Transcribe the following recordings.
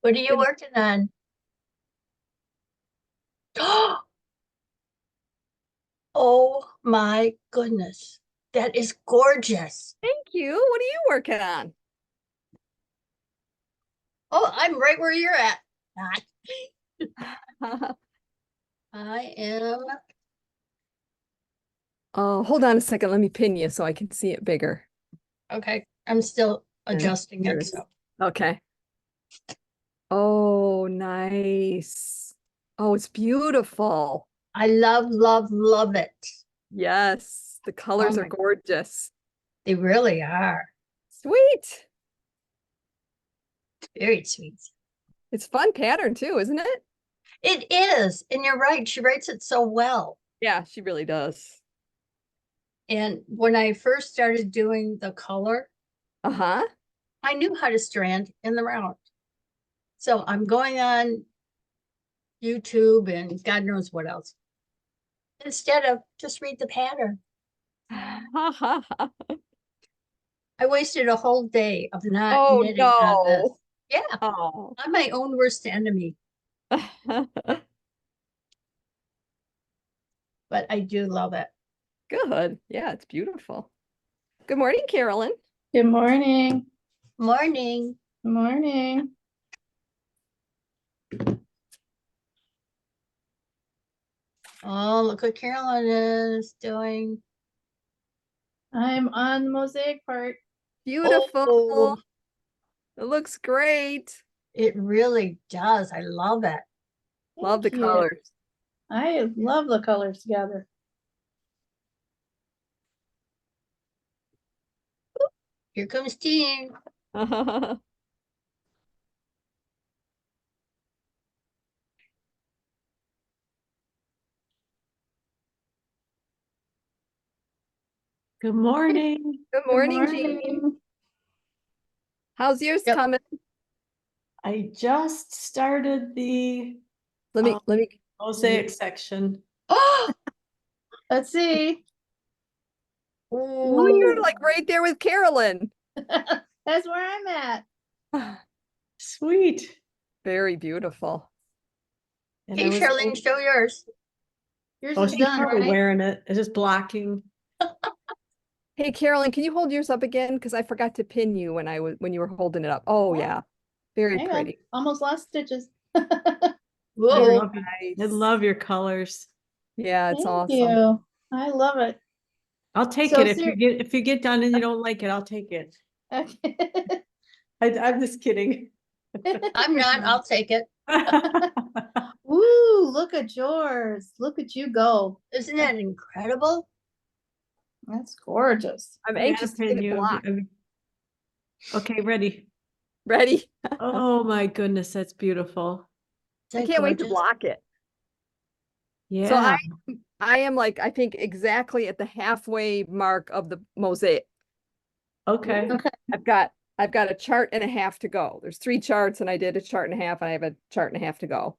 What are you working on? Oh my goodness. That is gorgeous. Thank you. What are you working on? Oh, I'm right where you're at. I am. Oh, hold on a second. Let me pin you so I can see it bigger. Okay. I'm still And adjusting there it. it is. So Okay. Oh, nice. Oh, it's beautiful. I love, love, love it. Yes, the Oh colors are my, gorgeous. they really are. Sweet. Very sweet. It's fun pattern too, isn't it? It is. And you're right. She writes it so well. Yeah, she really does. And when I first started doing the color, Uh-huh. I knew how to strand in the round. So I'm going on YouTube and God knows what else. Instead of just read the pattern. I wasted a whole day of not Oh knitting on this. no. Yeah, Oh. I'm my own worst enemy, but I do love it. Good. Yeah, it's beautiful. Good morning, Carolyn. Good morning. Morning. Morning. Oh, look what Carolyn is doing. I'm on the mosaic part. Beautiful. Oh, It looks great. it really does. I love it. Love the Thank you. colors. I love the colors together. Here comes Jean. Good morning. Good Good morning, Jean. morning. How's yours Yep. coming? I just started the Let me mosaic section. Oh, Let's see. Oh, you're ooh. like right there with Carolyn. That's where I'm at. Sweet. Very beautiful. And Hey, Charlene, show yours. Yours oh, is she's done, probably right? wearing it. It's just blocking. Hey, Carolyn, can you hold yours up again? Because I forgot to pin you when you were holding it up. Oh yeah. Very Hang on. pretty. Almost lost stitches. I Whoa. love, I Nice. love your colors. Yeah, it's Thank awesome. you. I love it. I'll take So it if you get done and you don't like it. I'll take it. Okay. I'm just kidding. I'm not. I'll take it. Ooh, look at yours. Look at you go. Isn't that incredible? That's gorgeous. I'm I gotta anxious to pin get it you. blocked. Okay, ready. Ready? Oh my goodness, that's beautiful. I Isn't that can't wait to gorgeous? block it. So Yeah. I am like, I think exactly at the halfway mark of the mosaic. Okay. Okay. I've got a chart and a half to go. There's 3 charts and I did a chart and a half and I have a chart and a half to go.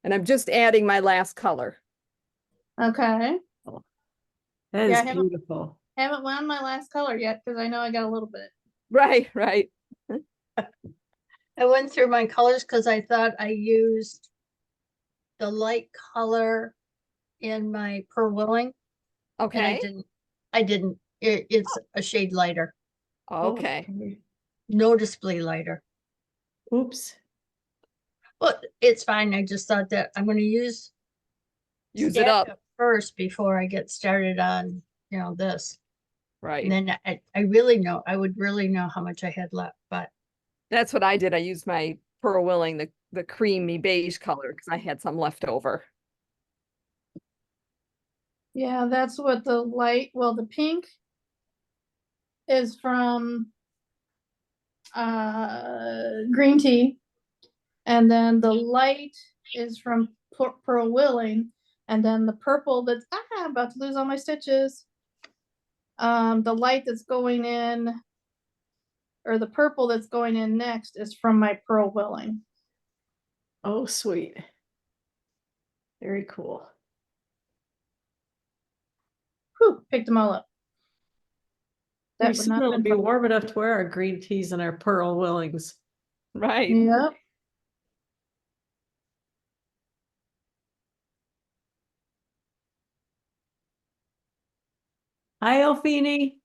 And I'm just adding my last color. Okay. That Yeah, is I haven't beautiful. wound my last color yet because I know I got a little bit. Right, right. I went through my colors because I thought I used the light color in my Pearl Willing, and I Okay. didn't. I didn't. It's a shade lighter, Okay. noticeably lighter. Oops. But it's fine. I just thought that I'm going to use Use it up. Stack Up first before I get started on, this. Right. And then I really know, I would really know how much I had left, but That's what I did. I used my Pearl Willing, the creamy beige color because I had some left over. Yeah, that's what the pink is from green tea. And then the light is from Pearl Willing. And then the purple that's I'm about to lose all my stitches. The light that's going in, or the purple that's going in next is from my Pearl Willing. Oh, sweet. Very cool. Whew, picked them all up. That Pretty would soon not have it'll been be fun. warm enough to wear our green teas and our Pearl Willings. Right. Yep. Hi, Elfini.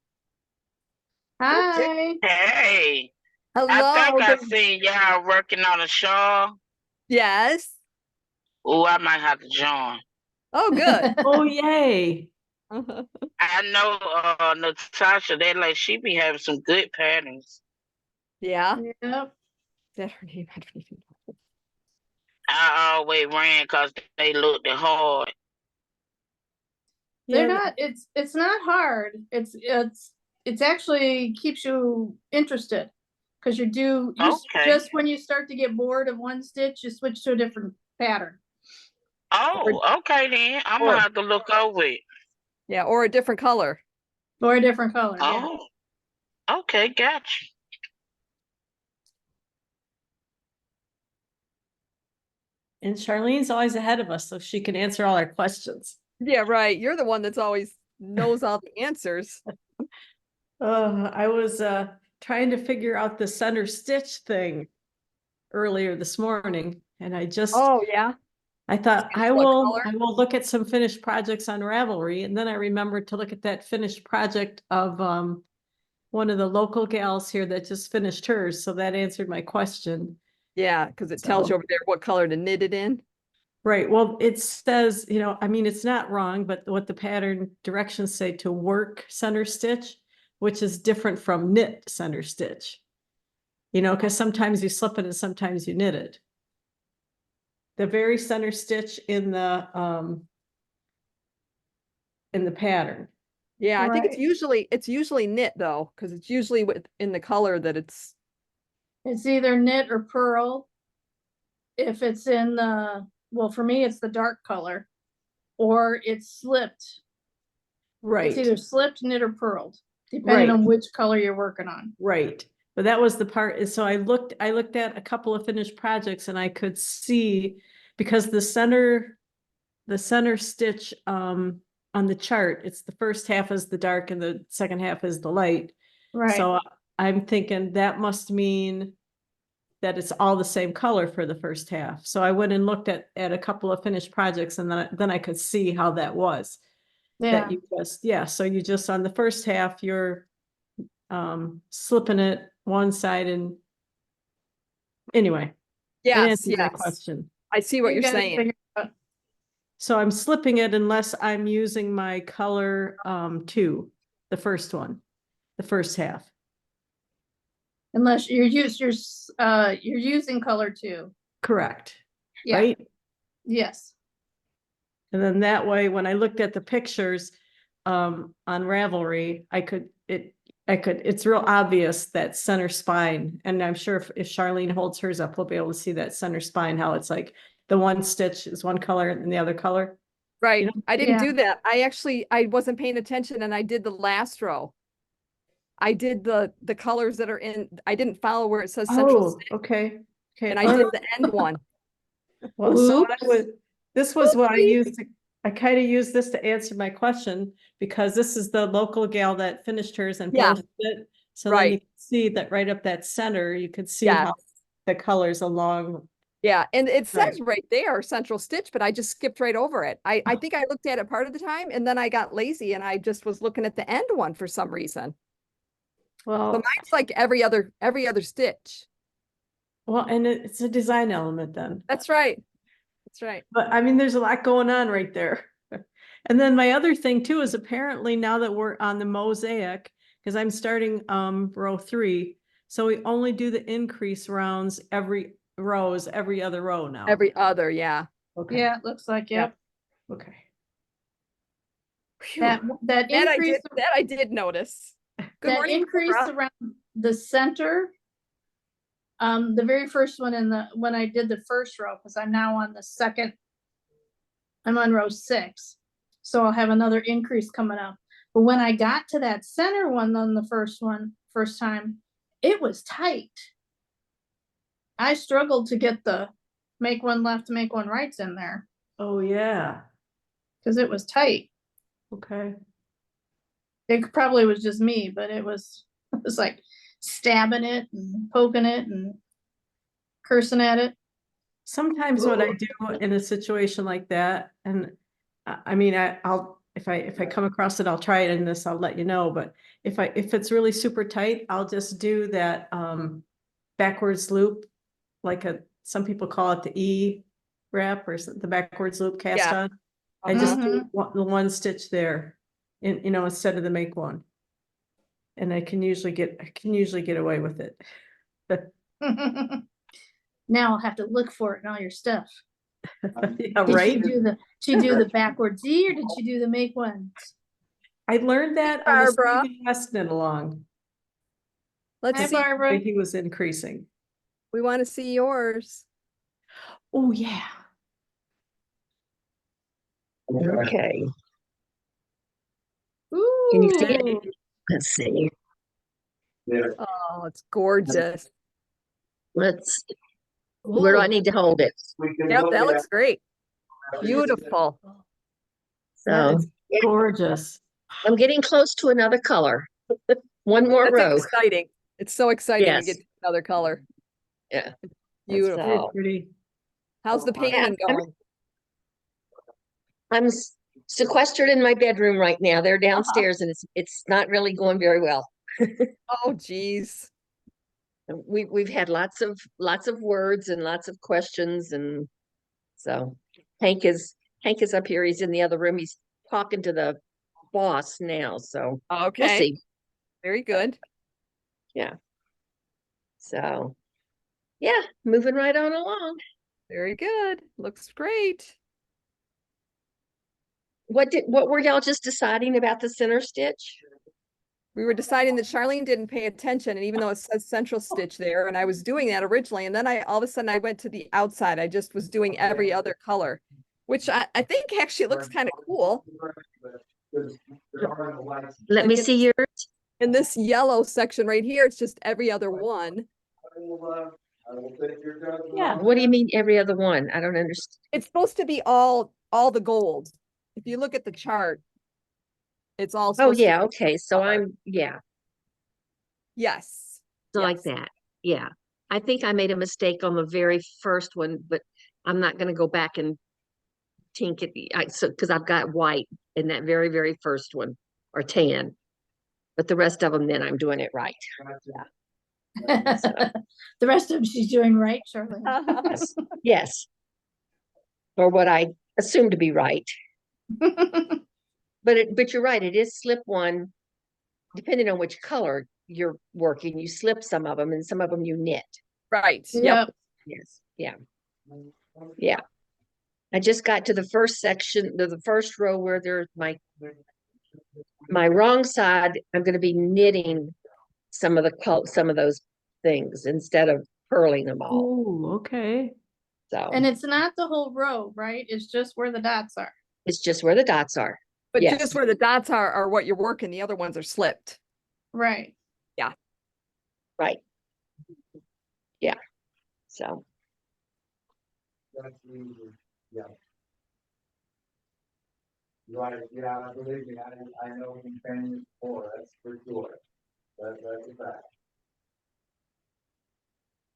Hi. Hey, I Hello. think I good- seen y'all working on a show. Yes. Oh, I might have to join. Oh, good. Oh, yay. I know Natasha, she be having some good patterns. Yeah. Yep. Is that her name? I don't even know. I always ran because they looked hard. They're Yeah, not, it's not hard. It's actually keeps you interested. Cause Okay. just when you start to get bored of one stitch, you switch to a different pattern. Oh, okay then. I'm Or- gonna have to look over it. Yeah, or a different color. Or a different color, yeah. Oh, okay, gotcha. and Charlene's always ahead of us, so she can answer all our questions. Yeah, right. You're the one that's always knows all the answers. I was trying to figure out the center stitch thing earlier this morning, and I just Oh, yeah. I thought Change what color? I will look at some finished projects on Ravelry, and then I remembered to look at that finished project of one of the local gals here that just finished hers, so that answered my question. Yeah, because it tells you So- over there what color to knit it in. Right, well, it says, I mean, it's not wrong, but what the pattern directions say to work center stitch, which is different from knit center stitch. Because sometimes you slip it and sometimes you knit it. The very center stitch in the pattern. Yeah, I think Right. it's usually knit though, because it's usually in the color that it's It's either knit or purl. If it's in well, for me, it's the dark color. Or it's slipped. Right. It's either slipped, knit, or purled, depending on Right. which color you're working on. Right, but that was the part, so I looked at a couple of finished projects and I could see, because the center stitch on the chart, it's the first half is the dark and the second half is the light. Right. So I'm thinking that must mean that it's all the same color for the first half. So I went and looked at a couple of finished projects, and then I could see how that was. Yeah. That you just, so you just, on the first half, you're slipping it one side, and anyway, it yes, answered my yes. question. I see what You you're gotta saying. figure out- So I'm slipping it unless I'm using my color 2, the first one, the first half. Unless you're using color 2. Correct. Yeah. Right? Yes. And then that way, when I looked at the pictures on Ravelry, it's real obvious that center spine. And I'm sure if Charlene holds hers up, we'll be able to see that center spine, how it's like the one stitch is one color and the other color. Right. know? I didn't Yeah. do that. I wasn't paying attention and I did the last row. I did the colors that are in, I didn't follow where it says central Oh, stitch, okay. Okay. and I did the end one. Well, so Oops. this was what I Oopsie. used I kind of used this to answer my question, because this is the local gal that finished hers and Yeah. posted it. So then Right. you can see that right up that center, you could see Yes. how the colors along. Yeah, and it says Right. right there, central stitch, but I just skipped right over it. I think I looked at it part of the time and then I got lazy and I just was looking at the end one for some reason. So Well, mine's like every other stitch. and it's a design element then. That's right. That's right. But I mean, there's a lot going on right there. And then my other thing too is, apparently now that we're on the mosaic, because I'm starting row 3, so we only do the increase rounds every other row now. Every other, yeah. Okay. Yeah, it looks like, yep. Okay. That increase, That I did notice. Good that morning, increase Deborah. around the center. The very first one when I did the first row, because I'm now on the second. I'm on row 6, so I'll have another increase coming up. But when I got to that center one on the first time, it was tight. I struggled to get the make one left, make one rights in there, Oh, yeah. because it was tight. Okay. It probably was just me, but it was like stabbing it and poking it and cursing at it. Sometimes what I do in a situation like that, and I mean, I'll if I come across it, I'll try it in this, I'll let you know, but if it's really super tight, I'll just do that, backwards loop, like some people call it the E wrap or the backwards loop cast Yeah. on. I just Uh-huh. do the one stitch there, instead of the make one. And I can usually get away with it. Now I'll have to look for it in all your stuff. Yeah, Did right? did you do the backwards Z or did you do the make one? I learned that on the Barbara. Stephen West knit along. Let's Hi, see. Barbara. He was increasing. We want to see yours. Oh, yeah. Okay, can you see it? Ooh. Let's see. Oh, it's gorgeous. Let's, where do I Ooh, need to hold it? Yep, that looks great. Beautiful. That So is gorgeous. I'm getting close to another color. One more That's row. exciting. It's so exciting to Yes. get another color. Yeah. Beautiful. Very So pretty. How's the painting I'm- going? I'm sequestered in my bedroom right now. They're downstairs and it's not really going very well. Oh, geez. We've had lots of words and lots of questions, and so Hank is up here. He's in the other room. He's talking to the boss now. So we'll Okay, see. very good. So yeah, moving right on along. Very good. Looks great. What were y'all just deciding about the center stitch? We were deciding that Charlene didn't pay attention, and even though it says central stitch there, and I was doing that originally, and then all of a sudden I went to the outside. I just was doing every other color, which I think actually looks kind of cool. Let me Like see yours. in this yellow section right here, it's just every other one. Yeah. What do you mean every other one? I don't understand. It's supposed to be all the gold. If you look at the chart, it's all Oh, supposed to yeah, be- okay. So color. So Yes. like Yes. that. Yeah. I think I made a mistake on the very first one, but I'm not gonna go back and tink it. Because I've got white in that very, very first one, or tan. But the rest of them, then I'm doing it right. The rest of them she's doing right, Charlene. Yes. Yes. Or what I assume to be right. But you're right, it is slip one, depending on which color you're working, you slip some of them and some of them you knit. Right. Yep. Yep. Yes, yeah. Yeah. I just got to the first section, the first row where there's my wrong side, I'm gonna be knitting some of those things instead of purling them all, Oh, okay. so And it's not the whole row, right? It's just where the dots are. it's just where the dots are. But Yes. just where the dots are what you're working, the other ones are slipped. Right. Right. Yeah, so. Right, yeah, believe me, I know you've been before, that's for sure. That's a fact.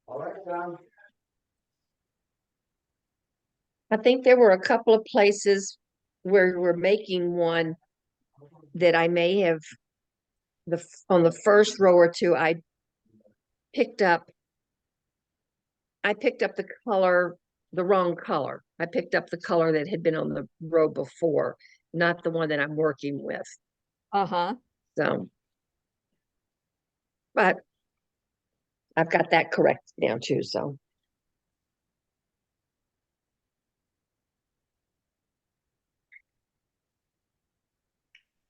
All right, John. I think there were a couple of places where we're making one that I may have on the first row or two, I picked up the color, the wrong color. I picked up the color that had been on the row before, not the one that I'm working with. Uh-huh. So, but I've got that correct now too, so.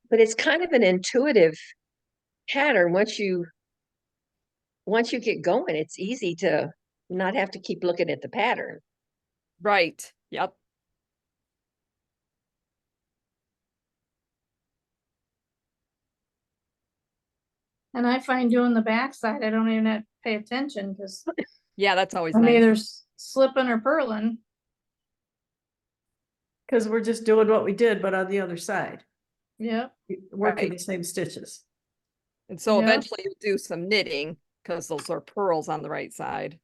But it's kind of an intuitive pattern. Once you get going, it's easy to not have to keep looking at the pattern. Right. Yep. And I find doing the backside, I don't even have to pay attention because Yeah, that's always I'm nice. either slipping or purling. Because we're just doing what we did, but on the other side, Yep. working Right. the same stitches. And so Yep. eventually you'll do some knitting because those are pearls on the right side.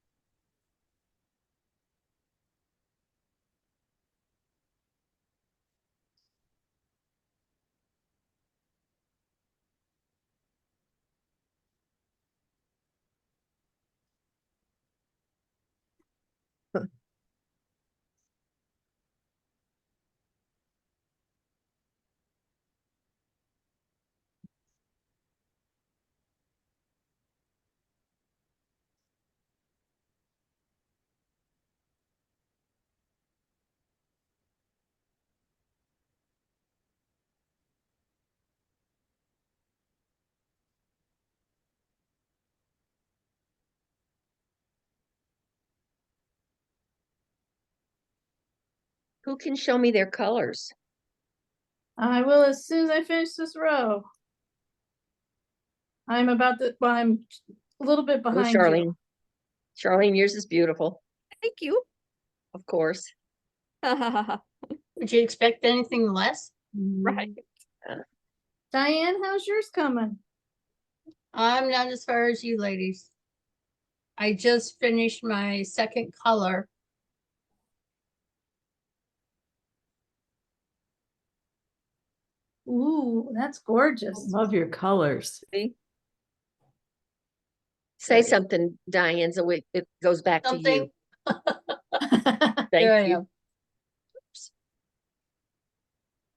Who can show me their colors? I will as soon as I finish this row. I'm well, I'm a little bit Oh, behind you. Charlene. Charlene, yours is beautiful, Thank you. of course. Would you expect anything less? Right. Diane, how's yours coming? I'm not as far as you ladies. I just finished my second color. Ooh, that's gorgeous. Love your colors. See? Say something, Diane, so it goes back to Something. you. Here I Thank you. am.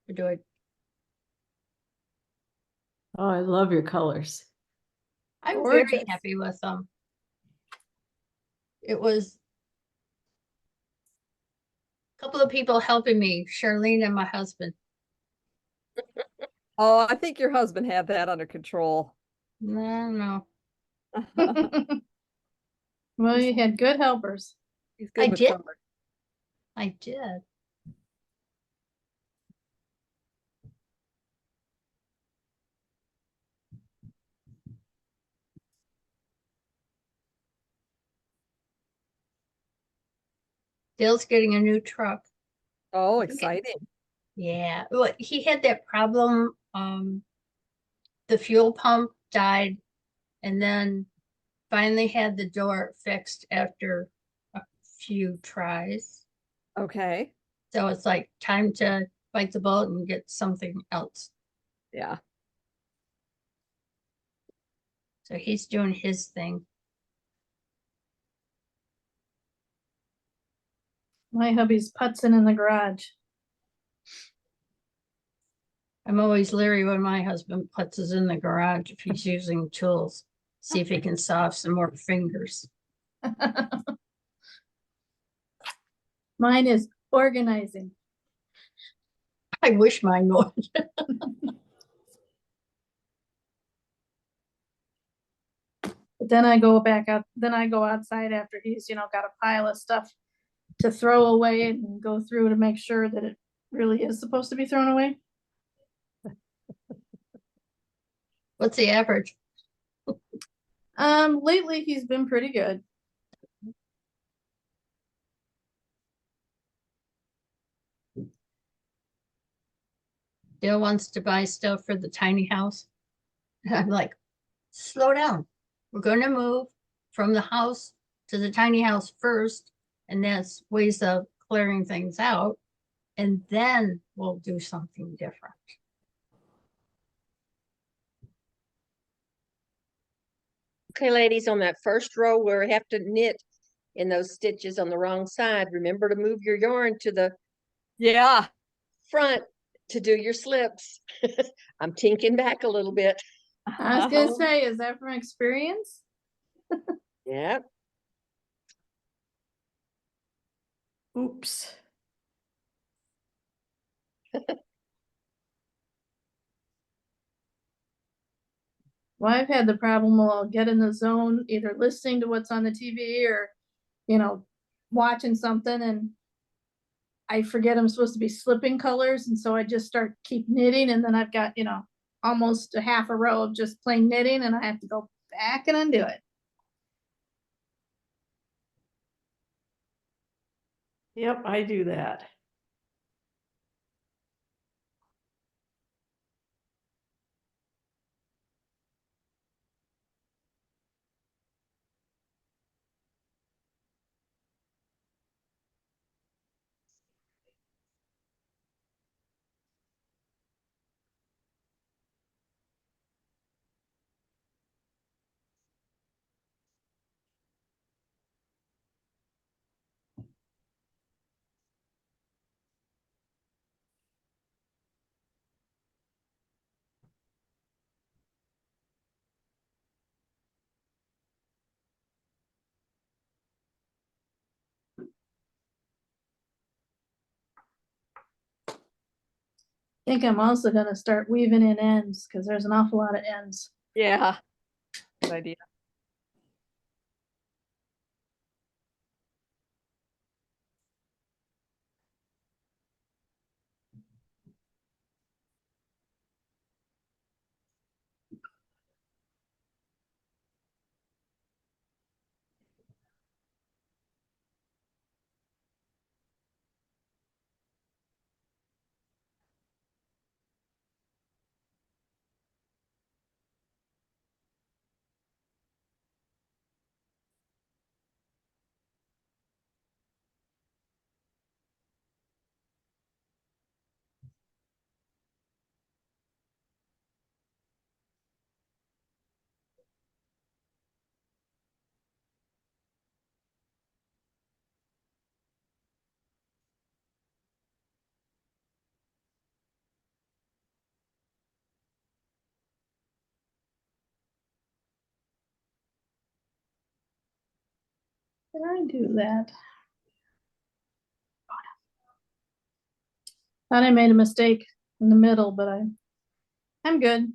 We're doing. Oh, I love your colors. I'm very Gorgeous. happy with them. It was a couple of people helping me, Charlene and my husband. Oh, I think your husband had that under control. No. Well, you had good helpers. He's good I with did. color. I did. Dale's getting a new truck. Oh, exciting. Yeah, well, he had that problem. The fuel pump died, and then finally had the door fixed after a few tries. Okay. So it's like time to bite the bullet and get something else. Yeah. So he's doing his thing. My hubby's putzing in the garage. I'm always leery when my husband puts us in the garage if he's using tools. See if he can solve some more fingers. Mine is organizing. I wish mine would. But then I go back out, then I go outside after he's, got a pile of stuff to throw away and go through to make sure that it really is supposed to be thrown away. What's the average? Lately he's been pretty good. Dale wants to buy stuff for the tiny house. I'm like, slow down. We're going to move from the house to the tiny house first, and that's ways of clearing things out. And then we'll do something different. Okay, ladies, on that first row where we have to knit in those stitches on the wrong side, remember to move your yarn to the Yeah. front to do your slips. I'm tinking back a little bit. I was gonna say, is that from experience? Yeah. Oops. Well, I've had the problem where I'll get in the zone, either listening to what's on the TV or, watching something, and I forget I'm supposed to be slipping colors, and so I just keep knitting, and then I've got, almost a half a row of just plain knitting, and I have to go back and undo it. Yep, I do that. I think I'm also gonna start weaving in ends, because there's an awful lot of ends. Yeah. Good idea. Did I do that? Thought I made a mistake in the middle, but I'm good.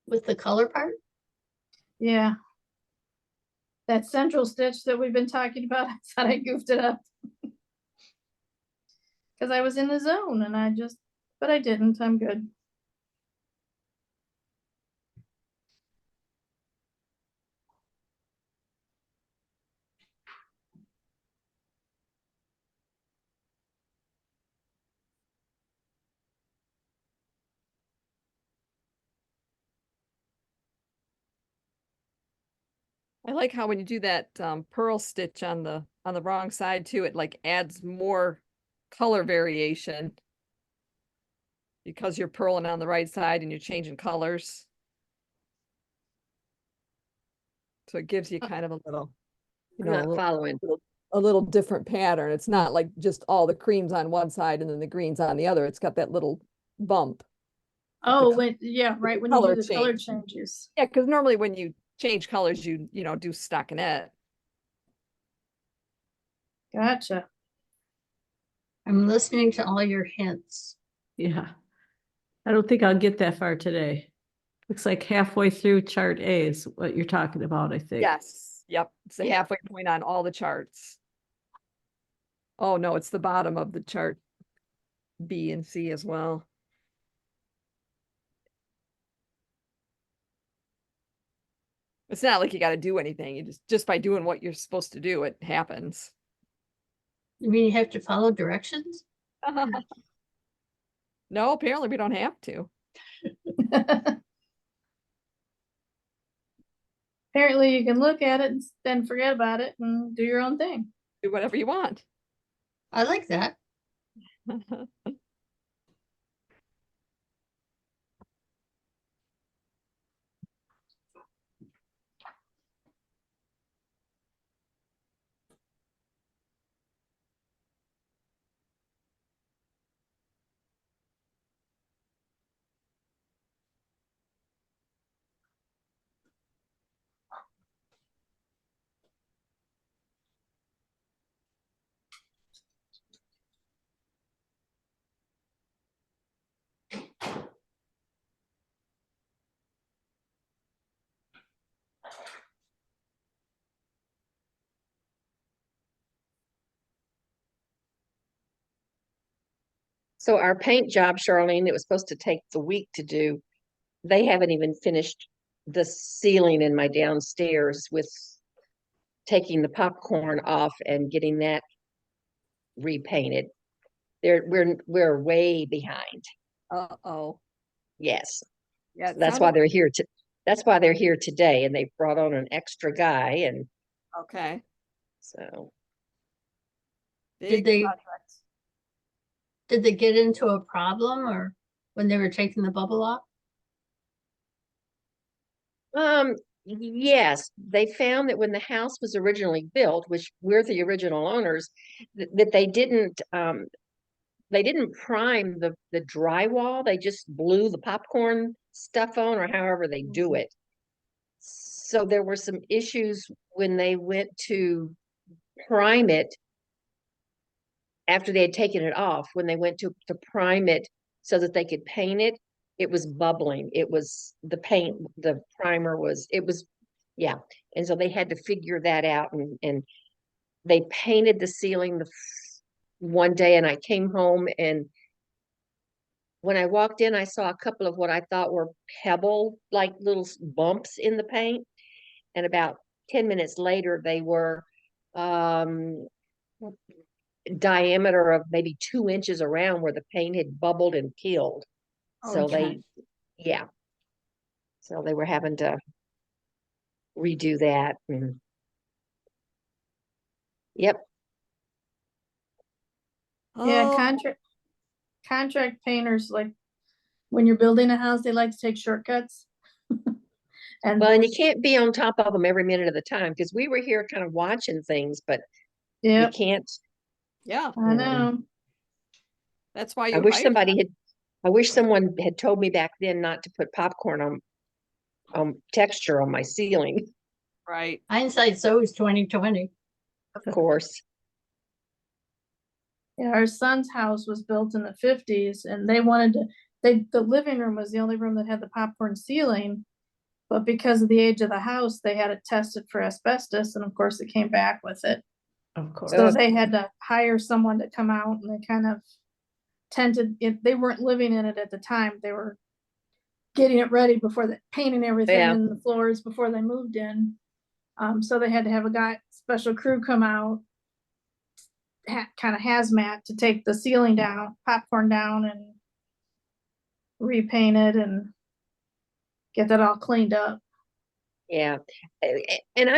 With the color part? Yeah. That central stitch that we've been talking about, I thought I goofed it up. Cause I was in the zone and but I didn't, I'm good. I like how when you do that purl stitch on the wrong side too, it like adds more color variation because you're purling on the right side and you're changing colors. So it gives you kind of a little, you I'm know, not following. a little different pattern. It's not like just all the creams on one side and then the greens on the other. It's got that little bump. Oh, co- yeah, right, when you color do the color change. changes. Yeah, because normally when you change colors, you know, do stockinette. Gotcha. I'm listening to all your hints. Yeah. I don't think I'll get that far today. Looks like halfway through chart A is what you're talking about, I think. Yes, yep. It's the Yeah. halfway point on all the charts. Oh, no, it's the bottom of the chart B and C as well. It's not like you got to do anything. You just by doing what you're supposed to do, it happens. You mean you have to follow directions? No, apparently we don't have to. Apparently you can look at it and then forget about it and do your own thing. Do whatever you want. I like that. So our paint job, Charlene, it was supposed to take the week to do. They haven't even finished the ceiling in my downstairs with taking the popcorn off and getting that repainted. We're way behind. Uh-oh. Yes. Yeah, it That's why sounded they're here that's why they're here today, and they brought on an extra guy, and okay. so Big they- project. Did they get into a problem or when they were taking the bubble off? yes, they found that when the house was originally built, which we're the original owners, that they didn't prime the drywall. They just blew the popcorn stuff on, or however they do it. So there were some issues when they went to prime it after they had taken it off. When they went to prime it so that they could paint it, it was bubbling. It was the paint, the primer was, yeah. And so they had to figure that out, and they painted the ceiling one day, and I came home, and when I walked in, I saw a couple of what I thought were pebble, like little bumps in the paint. And about 10 minutes later, they were diameter of maybe 2 inches around where the paint had bubbled and peeled. So Okay. yeah. So they were having to redo that. Yep. Yeah, Oh, contract painters, like when you're building a house, they like to take shortcuts. And Well, and you can't be on top of them every minute of the time, because we were here kind of watching things, but you yep, can't. yeah. I know. That's why I you wish hired somebody had I wish someone had told me back then not to put popcorn on texture on my ceiling, Right. Hindsight's always 2020. of course. Yeah, our son's house was built in the 50s and they wanted to, the living room was the only room that had the popcorn ceiling. But because of the age of the house, they had it tested for asbestos and of course it came back with it. Of course. So they had to hire someone to come out and they kind of tented it. They weren't living in it at the time. They were getting it ready before the painting everything Yeah. in the floors before they moved in. So they had to have special crew come out, kind of hazmat to take the ceiling down, popcorn down and repaint it and get that all cleaned up. Yeah. And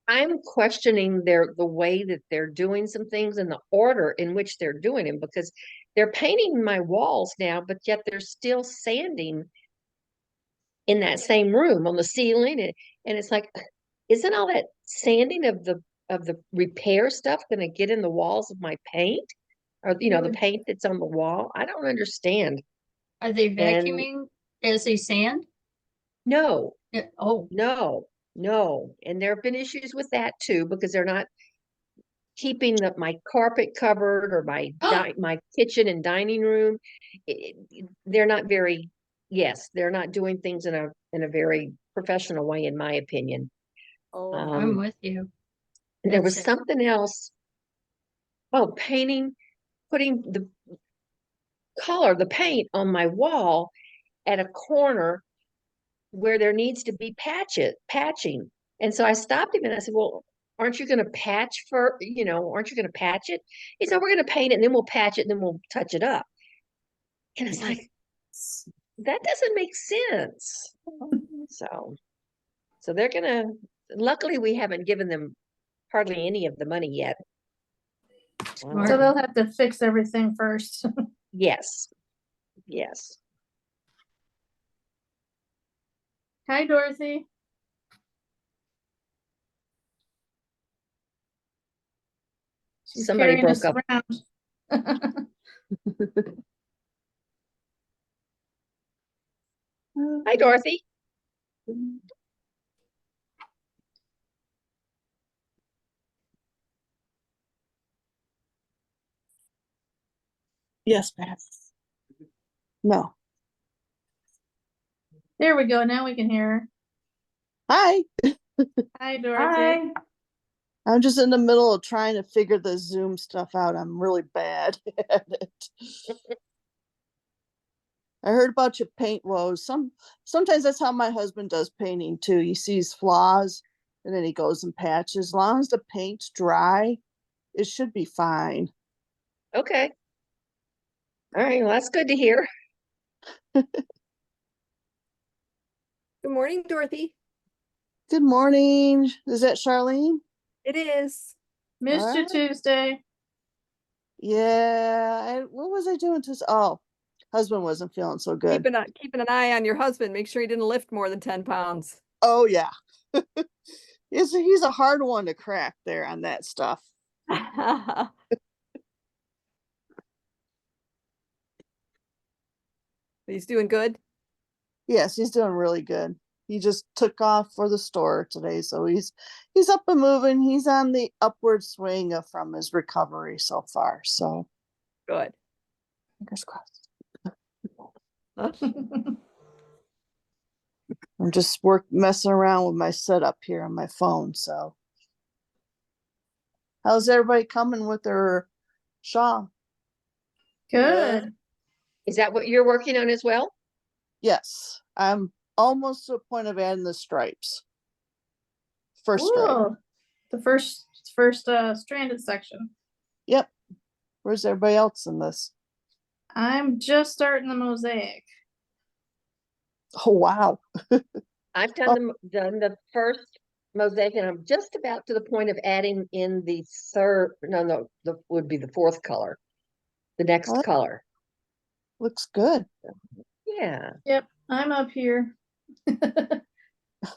I'm questioning the way that they're doing some things and the order in which they're doing them, because they're painting my walls now, but yet they're still sanding in that same room on the ceiling. And it's like, isn't all that sanding of the repair stuff going to get in the walls of my paint? Or, the would- paint that's on the wall? I don't understand. Are they And- vacuuming as they sand? No, Yeah, oh, no. And there have been issues with that too, because they're not keeping my carpet covered or my kitchen and dining room. They're not very, yes, they're not doing things in a very professional way, in my opinion. Oh, I'm with you. There was That's it. something else. Oh, putting the paint on my wall at a corner where there needs to be patching. And so I stopped him and I said, well, aren't you going to patch aren't you going to patch it? He said, we're going to paint it and then we'll patch it and then we'll touch it up. And it's like, that doesn't make sense. So they're luckily we haven't given them hardly any of the money yet. Smart. So they'll have to fix everything first. Yes. Hi, Dorothy. She's Somebody carrying us broke around. Hi, Dorothy. Yes, ma'am. No. There we go. Now we can hear her. Hi. Hi, Dorothy. I'm just in the middle of trying to figure the Zoom stuff out. I'm really bad at it. I heard about your paint woes. Sometimes that's how my husband does painting too. He sees flaws and then he goes and patches. As long as the paint's dry, it should be fine. Okay. All right. Well, that's good to hear. good morning, Dorothy. Good morning. Is that Charlene? It is. Missed you Alright. Tuesday. Yeah. What was I doing to? Oh, husband wasn't feeling so good. Keeping an eye on your husband. Make sure he didn't lift more than 10 pounds. Oh yeah. He's a hard one to crack there on that stuff. He's doing good. Yes, he's doing really good. He just took off for the store today, so he's up and moving. He's on the upward swing from his recovery so far. So Good. fingers crossed. I'm just messing around with my setup here on my phone. So how's everybody coming with their Shaw? Good. Is that what you're working on as well? Yes, I'm almost to the point of adding the stripes. First stripe. Whoa. The first stranded section. Yep. Where's everybody else in this? I'm just starting the mosaic. Oh wow. I've done the first mosaic, and I'm just about to the point of adding in the would be the fourth color, the next Oh. color. Looks good. Yeah. Yep, I'm up here.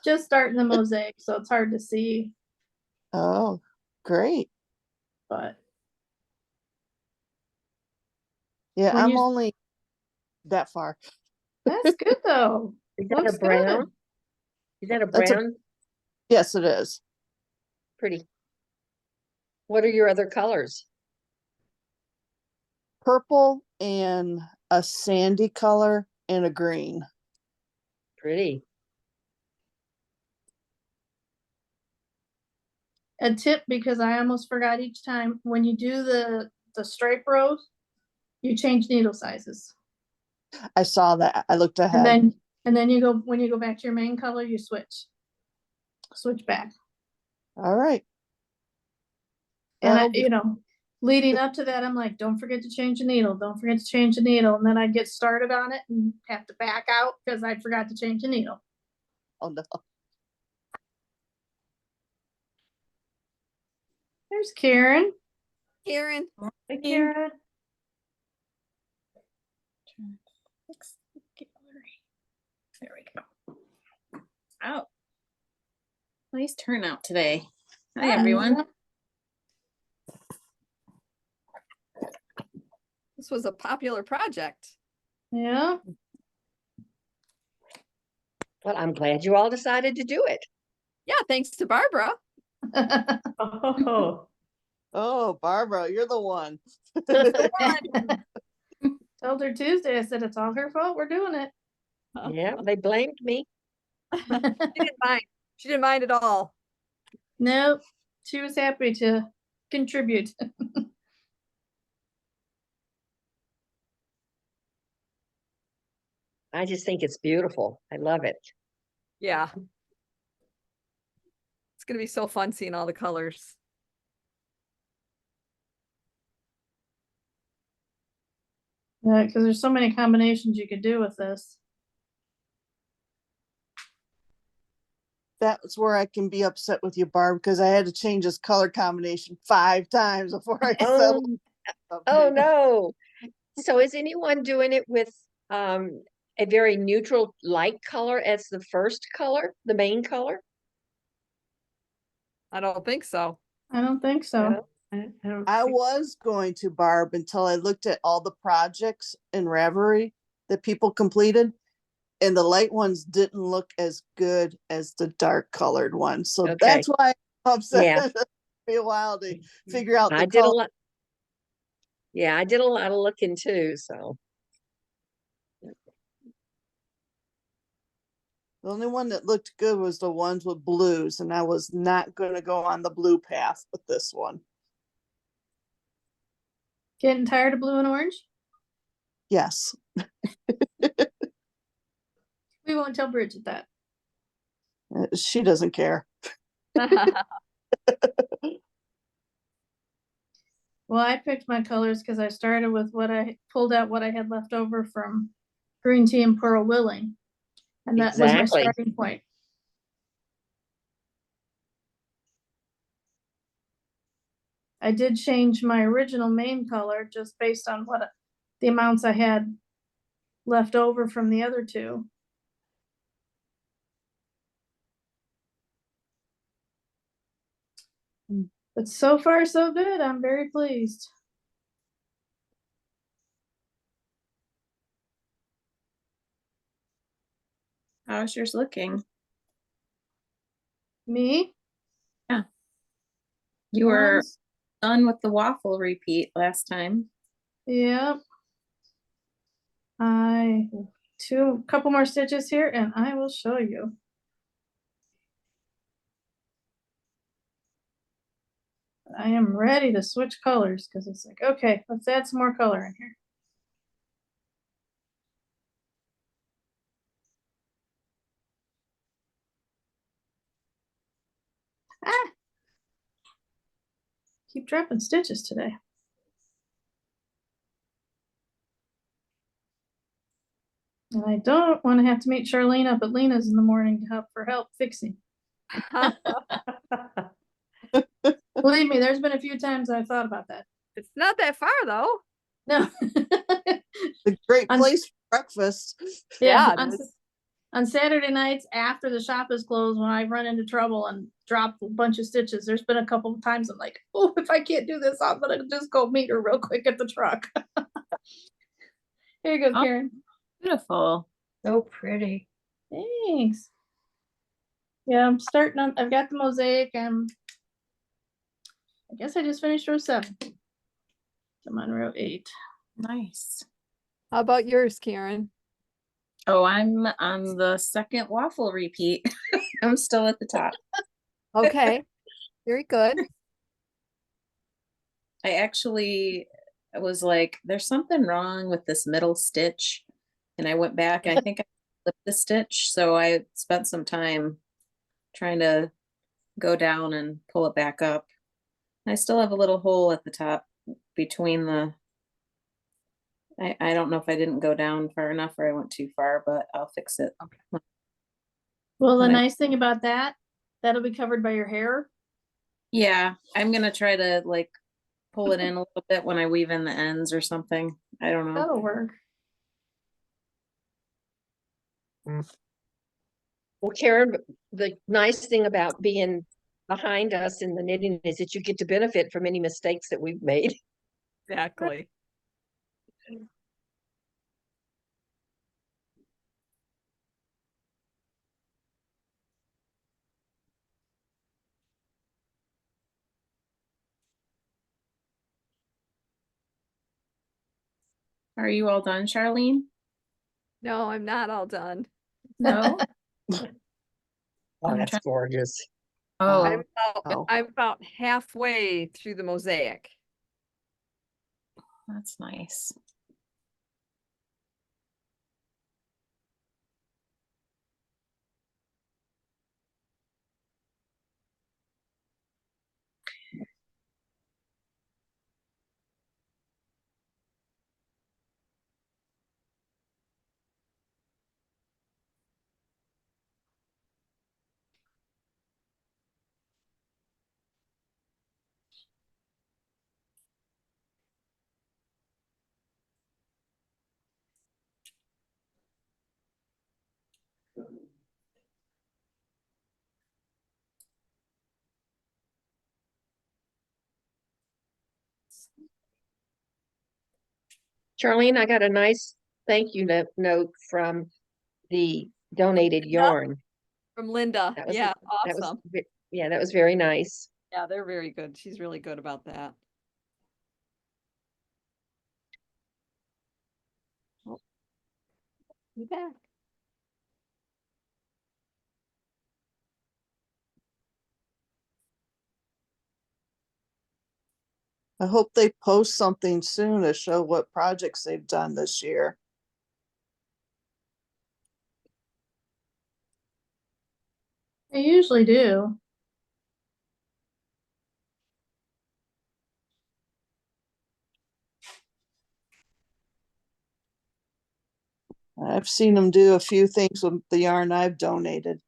Just starting the mosaic, so it's hard to see, Oh, great. but Yeah, When I'm you- only that far. That's good though. Is that Looks a brown? good. Is that a That's a- brown? Yes, it is. Pretty. What are your other colors? Purple and a sandy color and a green. Pretty. A tip, because I almost forgot each time, when you do the stripe rows, you change needle sizes. I saw that. I looked And ahead. then you go, when you go back to your main color, you switch. Switch back. All right. And That'll be- leading up to that, I'm like, don't forget to change the needle, don't forget to change the needle. And then I'd get started on it and have to back out because I forgot to change the needle. Oh, no. There's Karen. Karen, Hey, Karen. There we go. Oh, nice turnout today. Hi, everyone. this was a popular project. Yeah. Well, I'm glad you all decided to do it. Yeah, thanks to Barbara. Oh, Oh, Barbara, you're the one. Told her Tuesday, I said, it's all her fault, we're doing it. Yeah, they blamed me. She didn't mind. She didn't mind at all. Nope, she was happy to contribute. I just think it's beautiful. I love it. Yeah. It's gonna be so fun seeing all the colors. Yeah, because there's so many combinations you could do with this. That's where I can be upset with you, Barb, because I had to change this color combination 5 times before I Oh, settled. oh no. So is anyone doing it with a very neutral light color as the first color, the main color? I don't think so. I don't think so. No? I was going to, Barb, until I looked at all the projects in Ravelry that people completed, and the light ones didn't look as good as the dark colored ones. So Okay. that's why I'm upset. Yeah. It took me a while to figure out I the did a color. lot. Yeah, I did a lot of looking too, so. The only one that looked good was the ones with blues, and I was not going to go on the blue path with this one. Getting tired of blue and orange? Yes. We won't tell Bridget that. She doesn't care. Well, I picked my colors because I started with pulled out what I had left over from green tea and pearl willing. And that was my Exactly. starting point. I did change my original main color just based on the amounts I had left over from the other two. But so far, so good. I'm very pleased. How's yours looking? Me? You were Ones? done with the waffle repeat last time. Yep. Couple more stitches here and I will show you. I am ready to switch colors because it's like, okay, let's add some more color in here. Ah! Keep dropping stitches today. And I don't want to have to meet Charlene up at Lena's in the morning to help fixing. Believe me, there's been a few times I've thought about that. It's not that far though. No. It's a great On- place for breakfast. Yeah, it on, is. on Saturday nights after the shop is closed, when I run into trouble and drop a bunch of stitches, there's been a couple of times I'm like, oh, if I can't do this, I'm gonna just go meet her real quick at the truck. Here you go, Oh. Karen. Beautiful. So pretty. Thanks. Yeah, I'm starting on, I've got the mosaic and I guess I just finished row 7. I'm on row 8. Nice. How about yours, Karen? Oh, I'm on the second waffle repeat. I'm still at the top. Okay, very good. I actually was like, there's something wrong with this middle stitch. And I went back and I think I flipped the stitch. So I spent some time trying to go down and pull it back up. I still have a little hole at the top between the, I don't know if I didn't go down far enough or I went too far, but I'll fix it. Well, the When I- nice thing about that, that'll be covered by your hair. Yeah, I'm gonna try to like pull it in a little bit when I weave in the ends or something. I don't know. That'll work. Well, Karen, the nice thing about being behind us in the knitting is that you get to benefit from any mistakes that we've made. Exactly. Are you all done, Charlene? No, I'm not all done. No? Oh, I'm that's trying- gorgeous. Oh, Oh. I'm about halfway through the mosaic. that's nice. Charlene, I got a nice thank you note from the donated yarn. From Linda. That was- Yeah, That was, awesome. yeah, that was very nice. Yeah, they're very good. She's really good about that. Oh. You back. I hope they post something soon to show what projects they've done this year. I usually do. I've seen them do a few things with the yarn I've donated.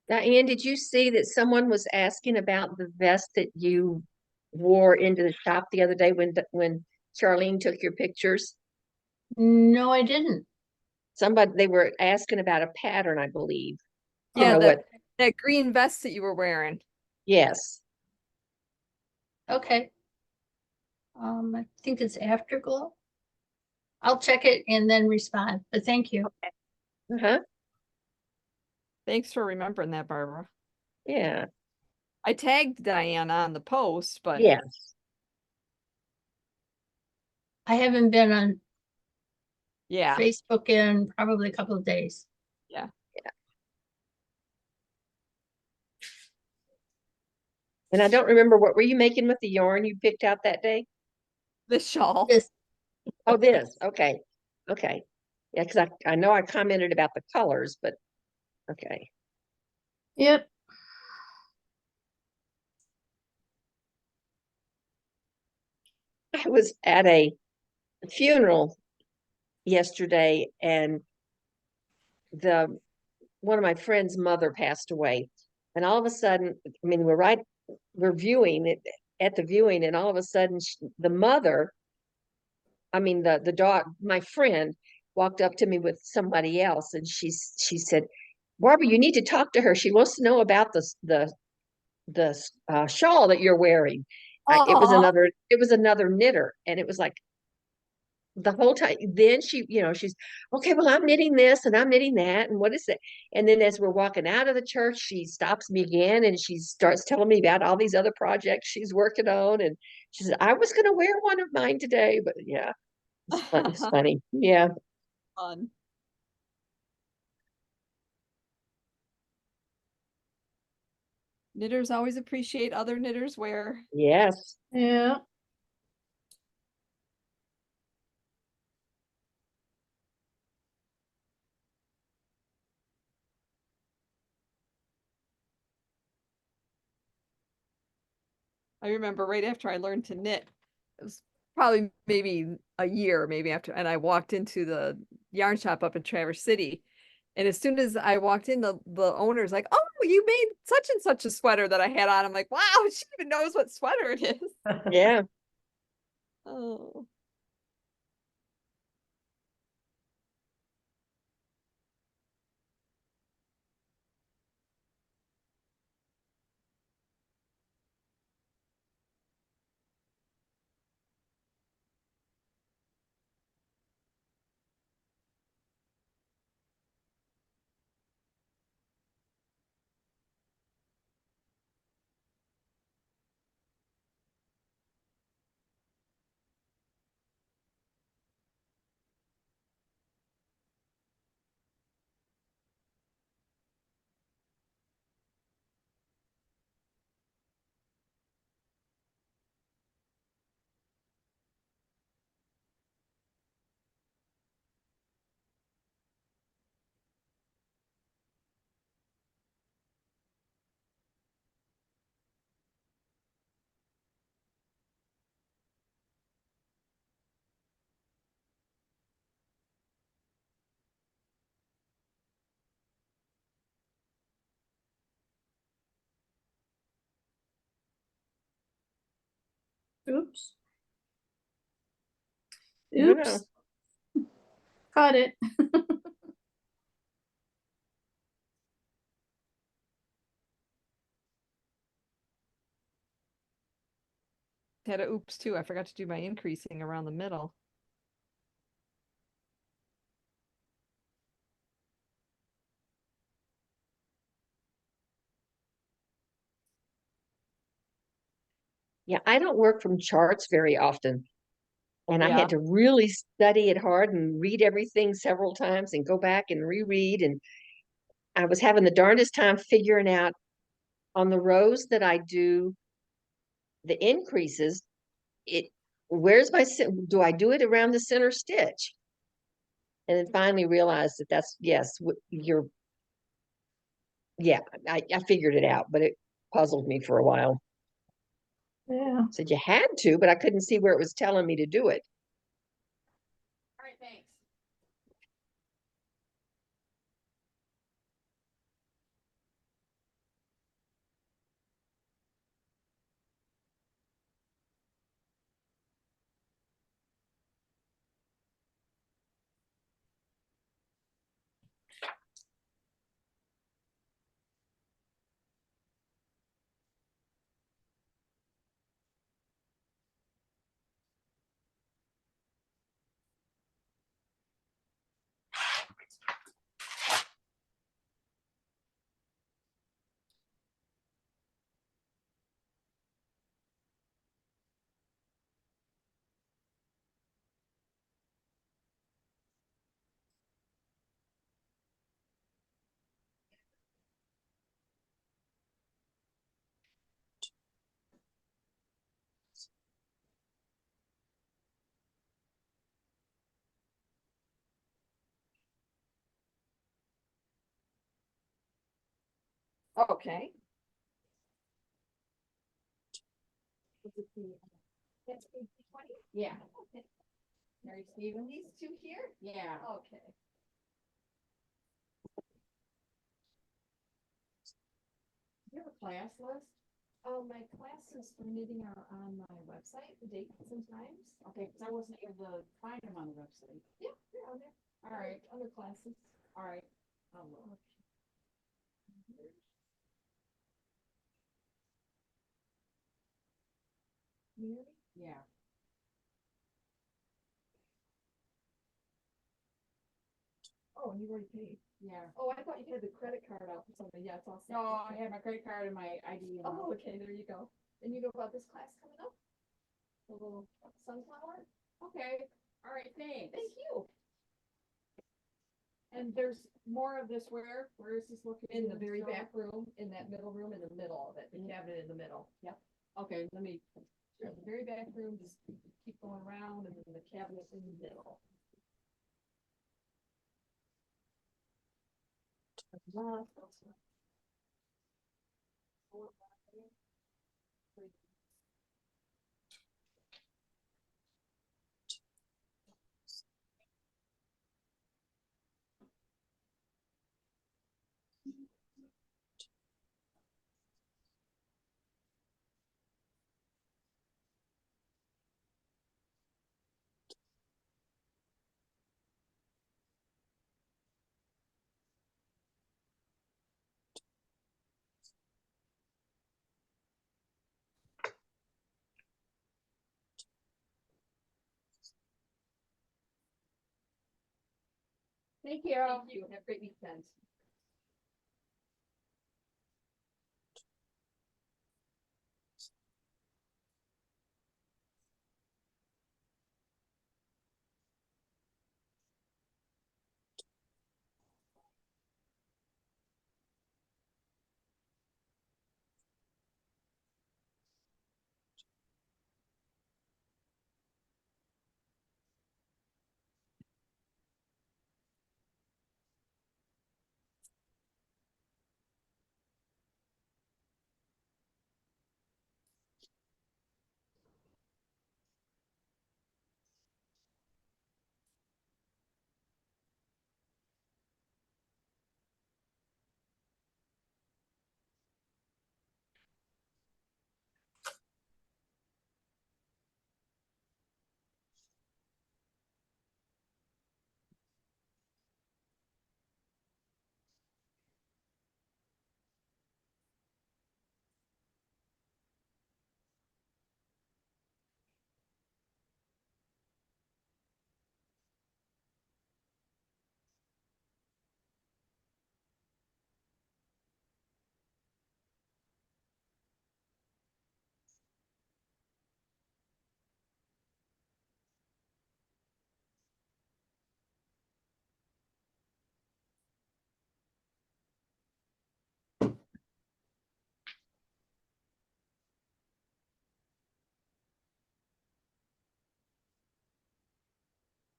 Diane, did you see that someone was asking about the vest that you wore into the shop the other day when Charlene took your pictures? No, I didn't. Somebody, they were asking about a pattern, I believe. You Yeah, know what? that green vest that you were wearing. Yes. Okay. I think it's Afterglow. I'll check it and then respond, but thank you. Uh-huh. Thanks for remembering that, Barbara. Yeah. I tagged Diana on the post, but Yes. I haven't been on yeah, Facebook in probably a couple of days. And I don't remember, what were you making with the yarn you picked out that day? the shawl. This, Oh, this. Okay. Okay. Yeah, because I know I commented about the colors, but okay. Yep. I was at a funeral yesterday and the one of my friend's mother passed away. And all of a sudden, I mean, we're viewing it at the viewing, and all of a sudden the mother, I mean, the dog, my friend walked up to me with somebody else, and she said, Barbara, you need to talk to her. She wants to know about the shawl that you're wearing. It was Aw. another knitter, and it was like the whole time. Then she's okay. Well, I'm knitting this and I'm knitting that, and what is it? And then as we're walking out of the church, she stops me again and she starts telling me about all these other projects she's working on. And she said, I was going to wear one of mine today, but yeah, it's funny. Yeah. Fun. Knitters always appreciate other knitters' wear. Yes. Yeah. I remember right after I learned to knit, it was probably maybe a year, maybe after, and I walked into the yarn shop up in Traverse City. And as soon as I walked in, the owner's like, "Oh, you made such and such a sweater that I had on." I'm like, "Wow, she even knows what sweater it is." Yeah. Oh, Oops. Yeah. Oops. Caught it. had a oops too. I forgot to do my increasing around the middle. Yeah. I don't work from charts very often. And I Yeah. had to really study it hard and read everything several times and go back and reread. And I was having the darndest time figuring out on the rows that I do the increases, where's do I do it around the center stitch? And then finally realized that yes, I figured it out, but it puzzled me for a while. Yeah. Said you had to, but I couldn't see where it was telling me to do it. All right, thanks. Okay. Yeah. Mary Stephen, these two here? Yeah. Okay. You have a class list? My classes for knitting are on my website, the dates and times. Okay, because I wasn't able to find them on the website. Yeah, they're on there. All right, other classes. All right. I'll look. Community? Yeah. Oh, and you already paid. Yeah. Oh, I thought you had the credit card out for something. Yeah, it's all set. No, I had my credit card and my ID. Oh, okay, there you go. And you know about this class coming up? The little sunflower? Okay, all right, thanks. Thank you. And there's more of this where? Where is this located? In the very back room, in that middle room, in the middle of it, the cabinet in the middle. Yep. Okay, let me, the very back room, just keep going around and then the cabinet in the middle. Thank you. Thank you. Have a great weekend.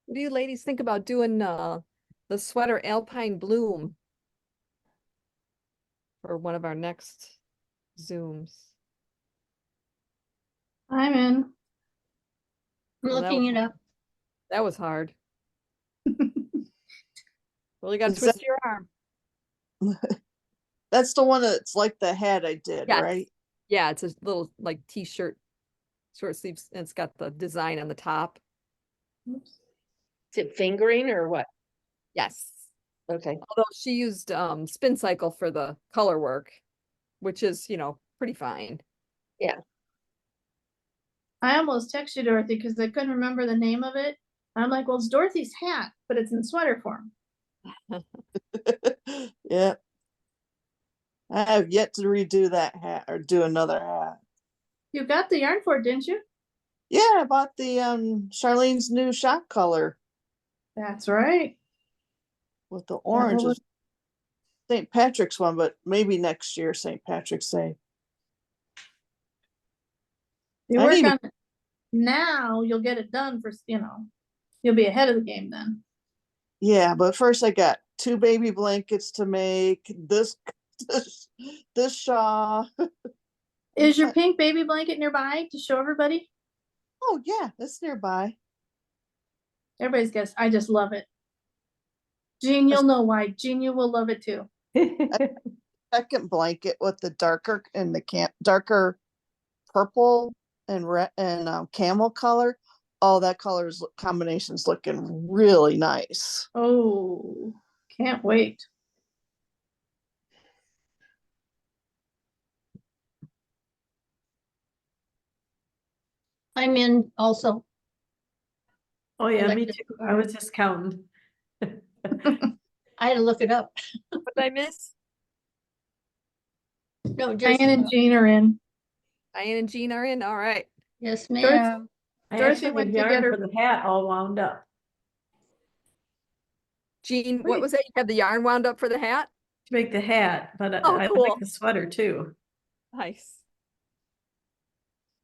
What do you ladies think about doing the sweater Alpine Bloom for one of our next Zooms? I'm in. I'm Well, looking it up. That was hard. Well, you got to Is twist that- your arm. That's the one that's like the hat I did, Yes. right? Yeah, it's a little like t-shirt, short sleeves, and it's got the design on the top. Is it fingering or what? Yes. Okay. Although she used Spin Cycle for the color work, which is, pretty fine. I almost texted you, Dorothy, because I couldn't remember the name of it. I'm like, well, it's Dorothy's hat, but it's in sweater form. Yeah. I have yet to redo that hat or do another hat. You got the yarn for it, didn't you? Yeah, I bought the Charlene's new shop color That's right. with the orange. was- St. Patrick's one, but maybe next year, St. Patrick's Day. You I work need to- on it now, you'll get it done for, you'll be ahead of the game then. Yeah, but first I got 2 baby blankets to make, this shawl. Is your pink baby blanket nearby to show everybody? Oh yeah, it's nearby. Everybody's guess. I just love it. Jean, you'll know why. Jean, you will love it too. second blanket with the darker and the darker purple and red and camel color. Oh, that color's combination's looking really nice. Oh, can't wait. I'm in also. Oh, yeah, me Electric too. I was just counting. I had to look it up. What did I miss? No, just, Diane and Jean are in. Diane and Jean are in, all right. yes, Dorothy- ma'am. I Dorothy actually went have to get yarn her- for the hat all wound up. Jean, what Great. was that? You have the yarn wound up for the hat? To make the hat, but Oh, I cool. like the sweater too. Nice.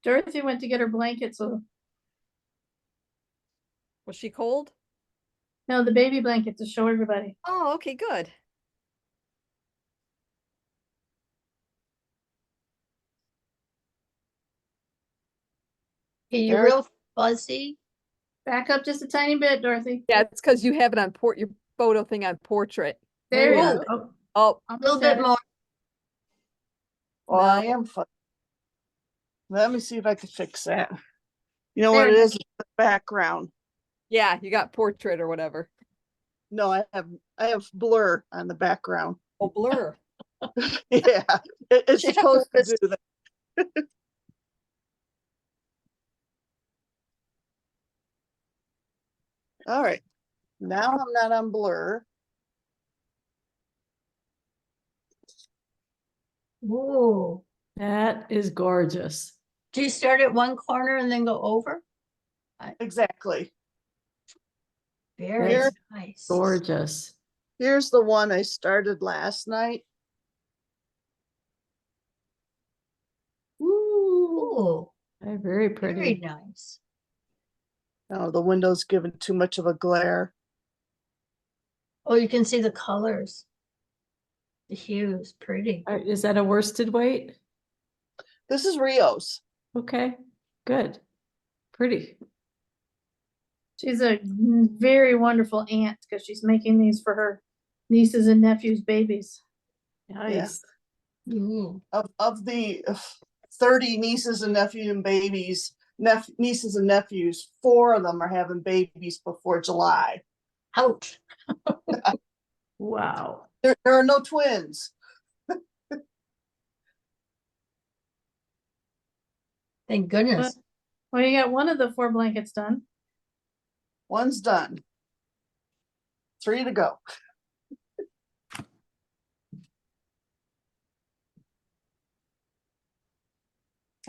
Dorothy went to get her blanket, so Was she cold? no, the baby blanket to show everybody. Oh, okay, good. You're Very- real fuzzy. Back up just a tiny bit, Dorothy. Yeah, it's because you have it on your photo thing on portrait. There you Whoa. go. Oh, Oh, A little Almost bit had it. more. Well, I No. am fun. Let me see if I can fix that. You know what There. it is? It's the background. yeah, you got portrait or whatever. No, I have blur on the background. Oh, blur. Yeah, it's Yeah, supposed to it's- do that. All right, now I'm not on blur. Ooh. that is gorgeous. Do you start at one corner and then go over? Exactly. Very Here. nice. Gorgeous. Here's the one I started last night. Ooh, Very pretty. very nice. Oh, the window's given too much of a glare. Oh, you can see the colors. The hues, pretty. Is that a worsted weight? This is Rio's. Okay, good. Pretty. She's a very wonderful aunt because she's making these for her nieces and nephews' babies. Nice. Ooh. Of the 30 nieces and nephews and babies, nieces and nephews, 4 of them are having babies before July. Ouch. Wow. There are no twins. Thank goodness. Well, you got one of the 4 blankets done. One's done. 3 to go.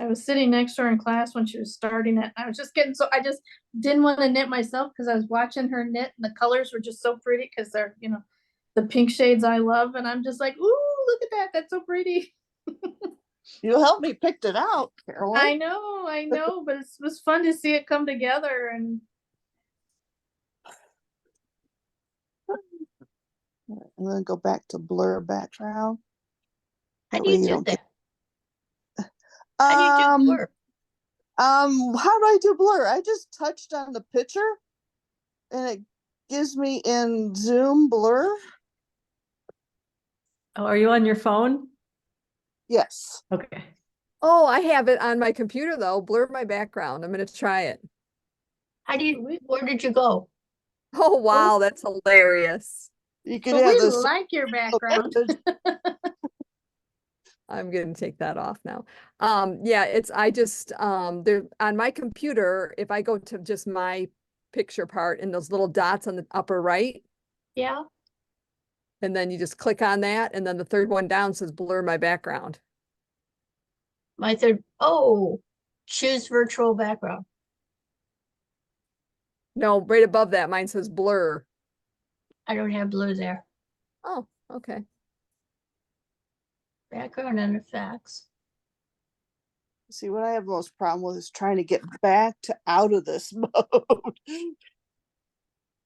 I was sitting next to her in class when she was starting it. I was just getting so I just didn't want to knit myself because I was watching her knit and the colors were just so pretty because they're, the pink shades I love. And I'm just like, ooh, look at that. That's so pretty. You helped me pick it out, I Carolyn. know, but it was fun to see it come together. And I'm gonna go back to blur background. How That do way you do don't that? get- How do you do blur? How do I do blur? I just touched on the picture and it gives me in Zoom blur. Oh, are you on your phone? Yes. Okay. Oh, I have it on my computer though. Blur my background. I'm gonna try it. How do you, where did you go? Oh, wow, that's hilarious. You could but have we this. like your background. I'm gonna take that off now. Yeah, I just, there, on my computer, if I go to just my picture part and those little dots on the upper right, Yeah, and then you just click on that, and then the third one down says blur my background. my third, oh, choose virtual background. No, right above that, mine says blur. I don't have blue there. Oh, okay. Background and effects. See, what I have the most problem with is trying to get back to out of this mode.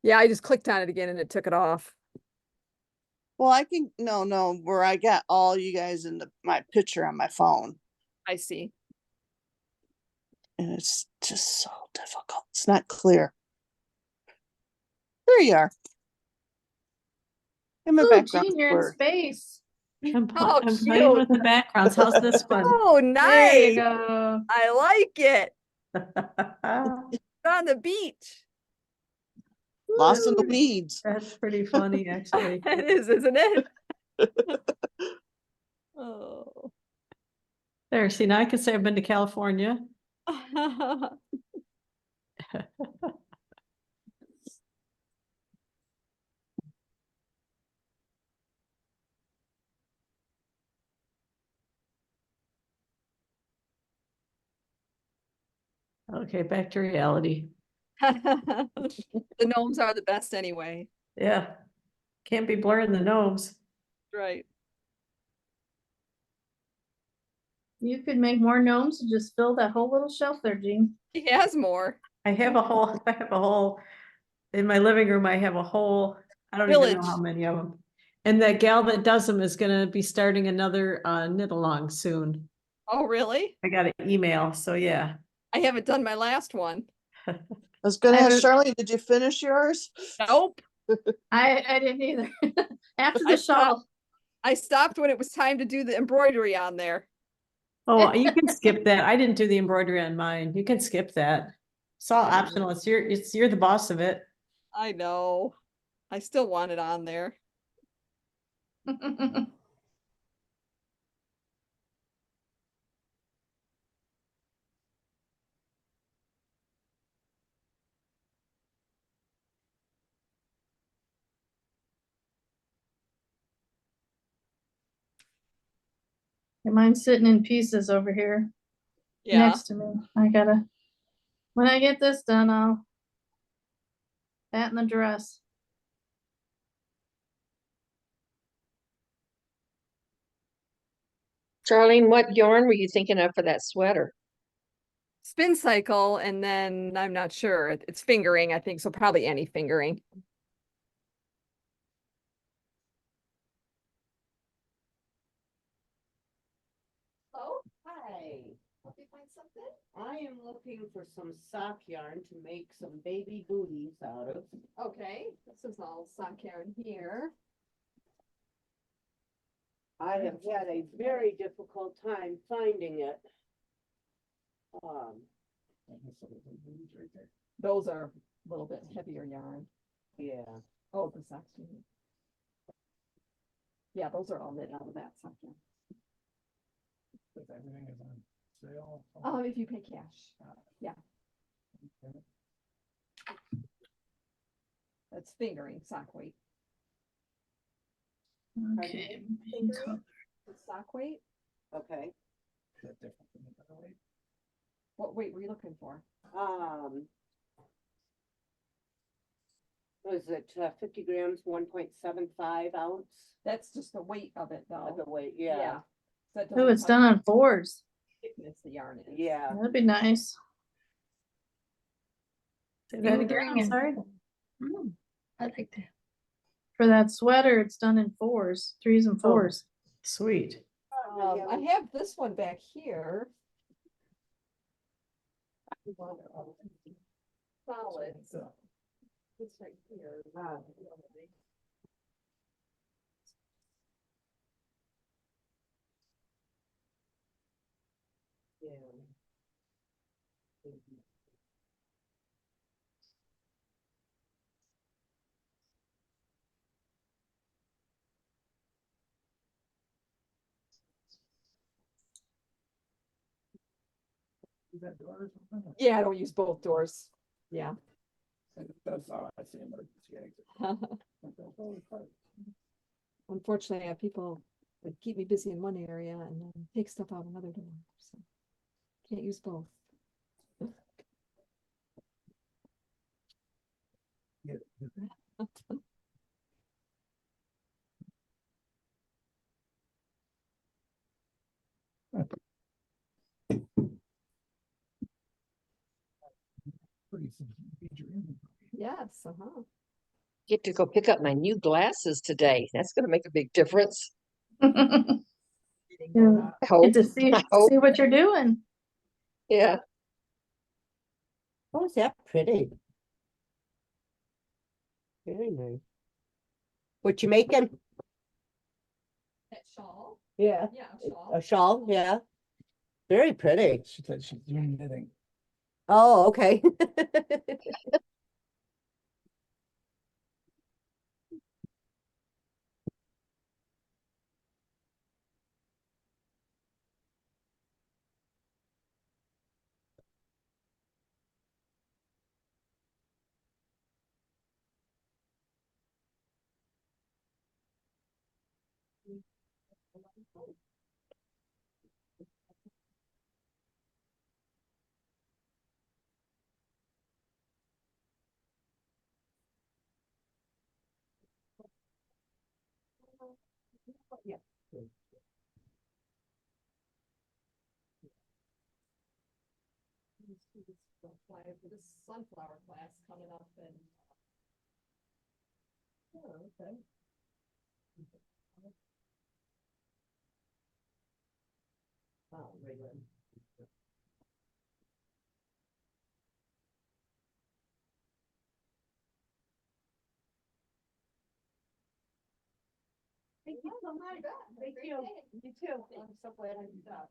Yeah, I just clicked on it again and it took it off. Well, I can, no, where I got all you guys in my picture on my phone. I see. And it's just so difficult. It's not clear. There you are. And my Ooh, background Jean, you're in blurred. space. Oh, I'm playing cute. with the backgrounds. How's this one? Oh, There you nice. go. I like it. It's on the beach. Lost in the Woo. weeds. That's pretty funny, actually. It is, isn't it? Oh. There, see, now I can say I've been to California. Okay, back to reality. The gnomes are the best anyway. Yeah. Can't be blurring the gnomes. Right. You could make more gnomes and just fill that whole little shelf there, Jean. He has more. I have a whole, in my living room, I have a whole, I don't even know Village. how many of them. And that gal that does them is gonna be starting another knit along soon. Oh, really? I got an email, so yeah. I haven't done my last one. I was gonna I ask was- Charlene, did you finish yours? Nope. I didn't either. After I the shawl. I stopped when it was time to do the embroidery on there. Oh, you can skip that. I didn't do the embroidery on mine. You can skip that. It's all optional. You're the boss of it. I know. I still want it on there. Yeah, mine's sitting in pieces over here Yeah. next to me. When I get this done, I'll fatten the dress. Charlene, what yarn were you thinking of for that sweater? Spin cycle, and then I'm not sure. It's fingering, I think, so probably any fingering. Oh, hi. Help you find something? I am looking for some sock yarn to make some baby booties out of. Okay, this is all sock yarn here. I have had a very difficult time finding it. Those are a little bit heavier yarn. Yeah, Oh, the socks. Yeah, those are all knit out of that sock yarn. Everything is on sale. If you pay cash, yeah. That's fingering sock weight. Okay. The sock weight? okay. Is that different from the other way? What weight were you looking for? Was it 50 grams, 1.75 ounce? That's just the weight of it, though. The weight, yeah. So that Oh, doesn't it's tell done you on fours. how thickness the yarn is. Yeah. That'd be nice. Say that again. Fingering I'm and- sorry. I like that. For that sweater, it's done in fours, threes and fours. Sweet. I have this one back here. Solid. This right here. Is that door or something? Yeah, I don't use both doors. Yeah. That's all I see emergency exit. That's all it's like. Unfortunately, I have people that keep me busy in one area and then take stuff out another door. So can't use both. Yeah. Pretty major inventory. Yes, uh-huh. Get to go pick up my new glasses today. That's gonna make a big difference. Yeah. I hope. Get to see I hope. what you're doing. Yeah. Oh, is that pretty? Very nice. What you making? That shawl. Yeah, Yeah, a shawl. a shawl, yeah. Very pretty. She said she's doing knitting. Oh, okay. Yeah. This sunflower class coming up and. Oh, okay. Oh, very good. Thank you so much. Thank you. You too. I'm so glad I did that.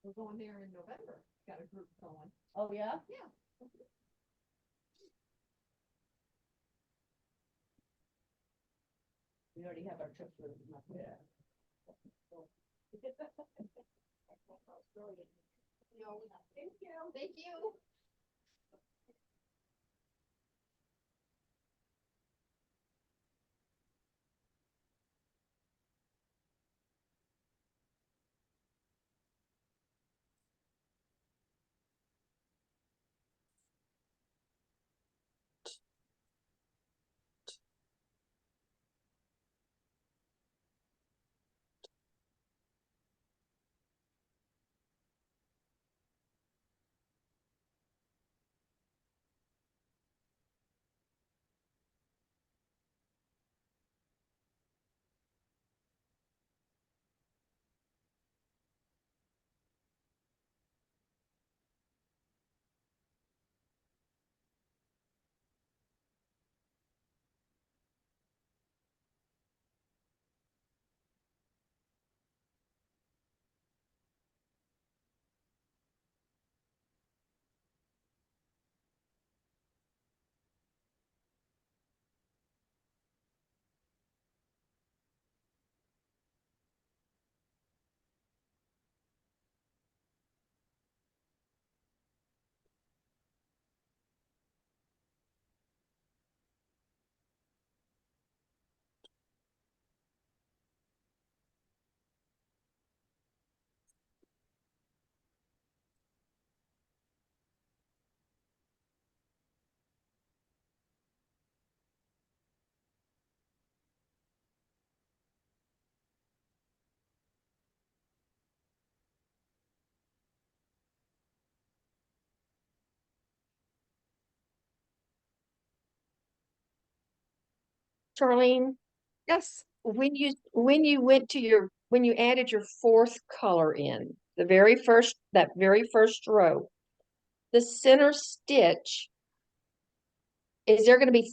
We're going there in November. Got a group going. Oh, yeah? Yeah. We already have our trip for the month. Yeah. Thank you. Thank you. Charlene, Yes. when you went to when you added your fourth color in, that very first row, the center stitch, is there gonna be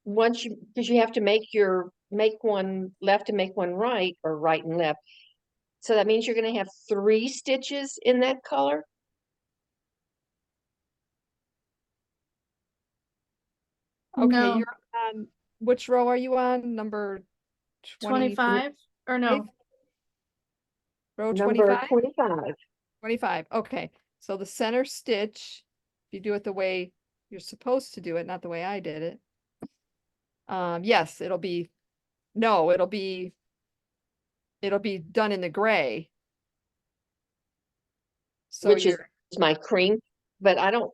once you, because you have to make one left and make one right, or right and left. So that means you're gonna have 3 stitches in that color? Okay, No. you're on, which row are you on? Number 20? 25 or no? Row Number 25? 25. 25, okay. So the center stitch, if you do it the way you're supposed to do it, not the way I did it. Yes, it'll be done in the gray. So Which is your, my cream, but I don't,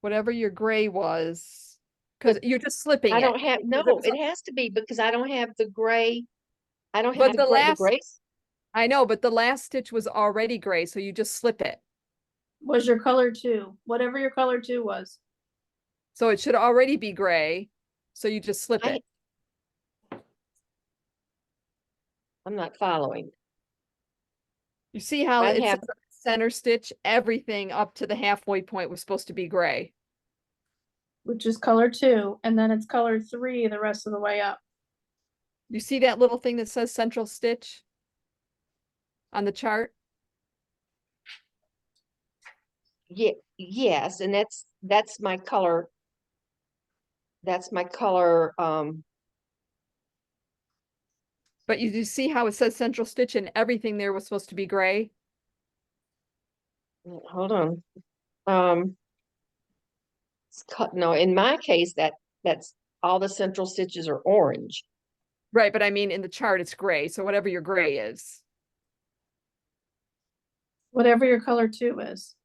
whatever your gray was, because you're just slipping I it. don't have, Because no, was it has to be because I don't have the gray. I don't But have the the last- gray. I know, but the last stitch was already gray, so you just slip it. Was your color 2? Whatever your color 2 was. So it should already be gray, so you just slip I- it. I'm not following. You see how I it have- says center stitch, everything up to the halfway point was supposed to be gray. which is color 2, and then it's color 3 the rest of the way up. You see that little thing that says central stitch on the chart? Yes, and that's my color. That's my color, But you do see how it says central stitch and everything there was supposed to be gray? hold on. No, in my case, that's all the central stitches are orange. Right, but I mean, in the chart, it's gray, so whatever your gray is. Whatever your color 2 is.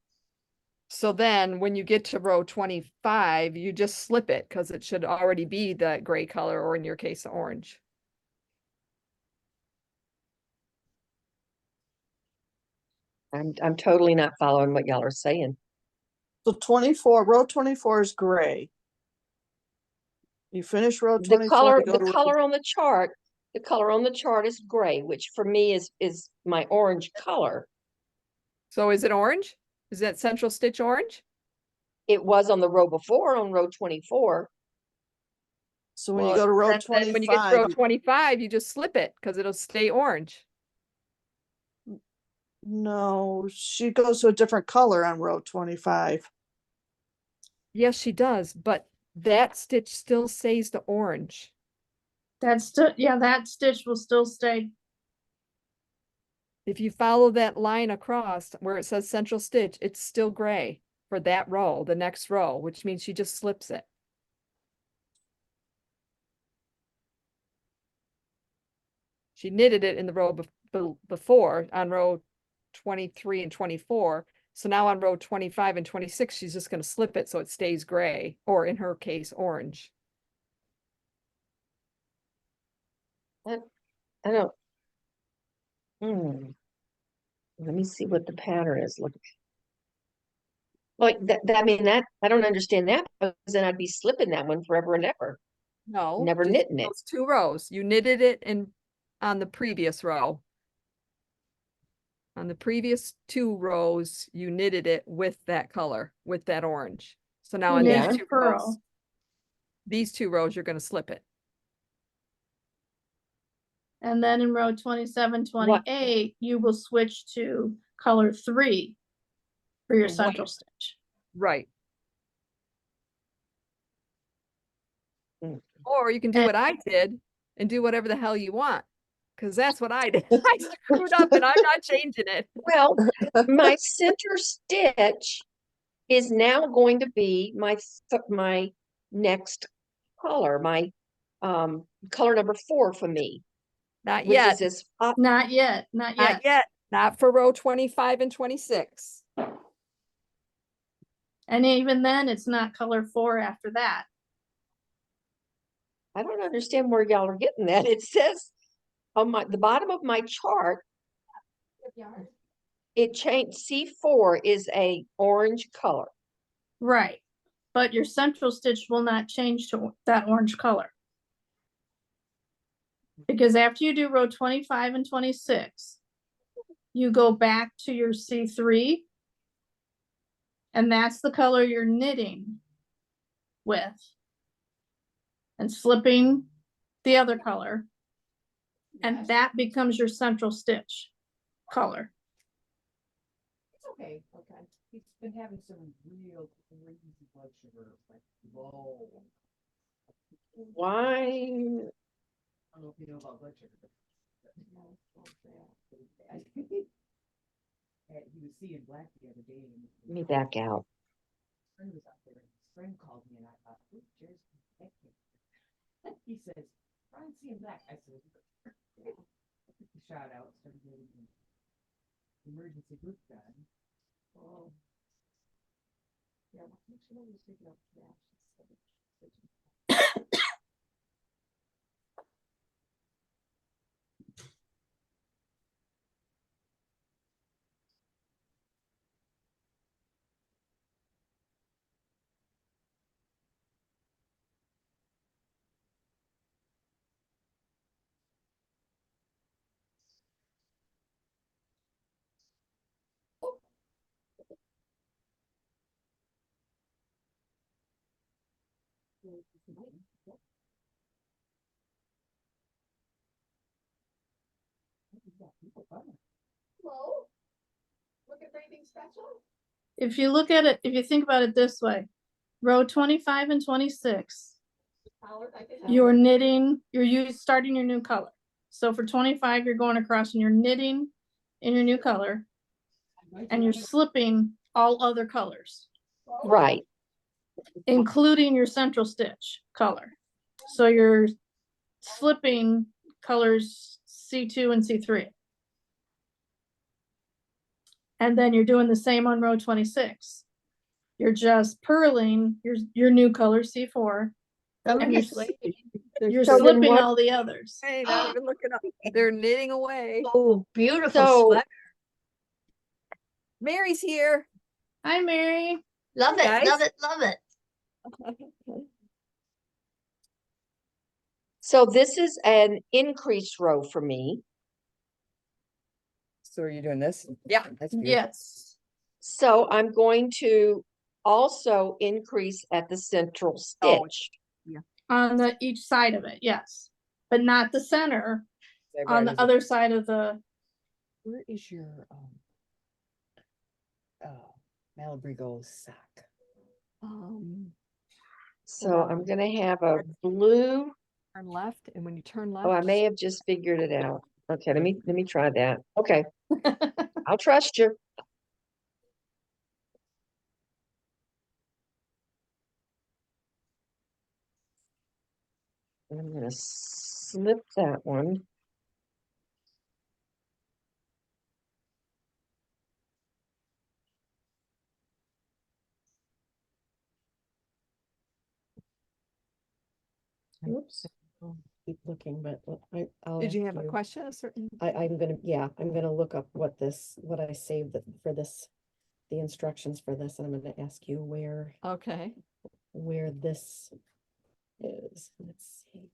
So then when you get to row 25, you just slip it because it should already be that gray color, or in your case, orange. I'm totally not following what y'all are saying. So row 24 is gray. You finish row The 24. color, you go the to row- color on the chart, the color on the chart is gray, which for me is my orange color. So is it orange? Is that central stitch orange? It was on the row before on row 24. So when Well, you go to row then when you get to row 25, 25, you just slip it because it'll stay orange. no, she goes to a different color on row 25. Yes, she does, but that stitch still stays the orange. That's still, yeah, that stitch will still stay. If you follow that line across where it says central stitch, it's still gray for that row, the next row, which means she just slips it. She knitted it in the row before on row 23 and 24. So now on row 25 and 26, she's just going to slip it so it stays gray, or in her case, orange. I don't. Let me see what the pattern is. Look. Like that, I mean, that I don't understand that, because then I'd be slipping that one forever and ever. No, Never just knitting it. those 2 rows. You knitted it on the previous row. On the previous 2 rows, you knitted it with that color, with that orange. So now You on knitted these knit 2 rows, pearl. you're going to slip it. And then in row 27, 28, you will switch to color 3 for your For white. central stitch. Right. Mm. Or you can do And- what I did and do whatever the hell you want. Because that's what I did. I screwed up and I'm not changing it. Well, my center stitch is now going to be my next color, my color number 4 for me, Not which yet. is this. Not yet, not yet. Not yet. Not for row 25 and 26. And even then, it's not color 4 after that. I don't understand where y'all are getting that. It says on the bottom of my chart, it changed. C4 is a orange color. Right. But your central stitch will not change to that orange color. Because after you do row 25 and 26, you go back to your C3. And that's the color you're knitting with. And slipping the other color. And that becomes your central stitch color. It's okay, okay. He's been having some real crazy blood sugar, like low. Why? I don't know if you know about blood sugar. But no, it's so bad. He was seeing black the other day. And Let me back out. friend was out there, and his friend called me, and I thought, "Ooh, Jerry's back here." He says, "Brian's seeing black." I said, "Shout out, started getting the emergency group done." Oh. Yeah, make sure we take it up to that. Hello? Looking for anything special? If you look at it, if you think about it this way, row 25 and 26, Howard, I can help. you're knitting, starting your new color. So for 25, you're going across and you're knitting in your new color and you're slipping all other colors, Right. including your central stitch color. So you're slipping colors C2 and C3. And then you're doing the same on row 26. You're just purling your new color C4. Don't And get you're sweaty. You're So then slipping what- all the others. Hey, not even looking up. They're knitting away. Oh, beautiful So- sweater. Mary's here. Hi, Mary. Love it, guys. love it, love it. So this is an increased row for me. So are you doing this? Yeah. That's beautiful. Yes. So I'm going to also increase at the central Oh. stitch. On each side of it, yes. But not the center, Say, on right, the is it- other side of the, Where is your Malabrigo sock? So I'm gonna have a blue. Turn left, and when you turn left. Oh, I may have just figured it out. Okay, let me try that. Okay. I'll trust you. I'm gonna slip that one. Oops. I'll keep looking, but I'll. Did you ask have a question? A certain? I'm gonna look up what I saved for this, the instructions for this, and I'm gonna ask you where Okay. this is. Let's see.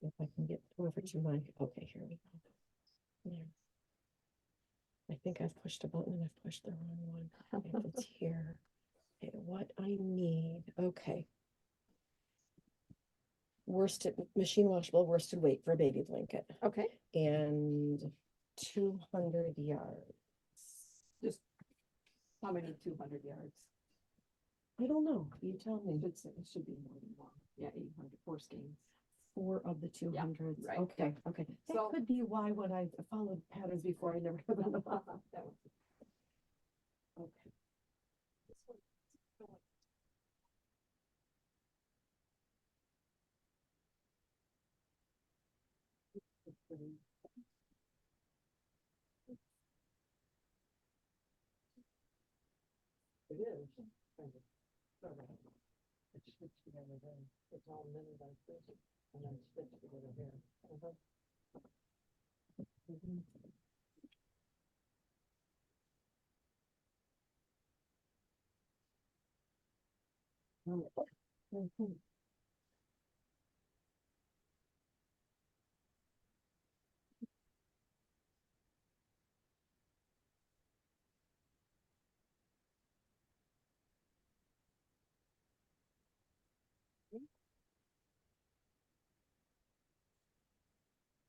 If I can get over to my, okay, here we go. There. I think I've pushed a button and I've pushed the wrong one. If it's here. Okay, what I need, okay. Worsted, machine washable worsted weight for a baby blanket Okay. and 200 yards. Just how many 200 yards? I don't know, you tell me. It should be more than one. Yeah, 800, 4 skeins. 4 of the 200s. right, Okay, okay. That So- could be why when I followed patterns before, I never. That one. Okay. It is. It's stitched together there. It's all knitted like this and then stitched together here. Mhm. Mhm.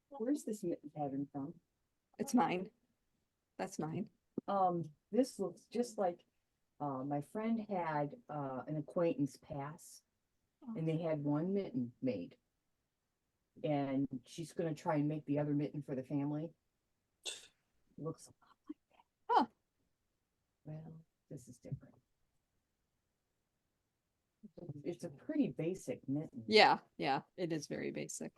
Where's this knit pattern from? It's mine. That's mine. This looks just like, my friend had, an acquaintance pass. And they had one mitten made. And she's gonna try and make the other mitten for the family. Looks a lot like that. Huh. Well, this is different. It's a pretty basic mitten. Yeah, it is very basic.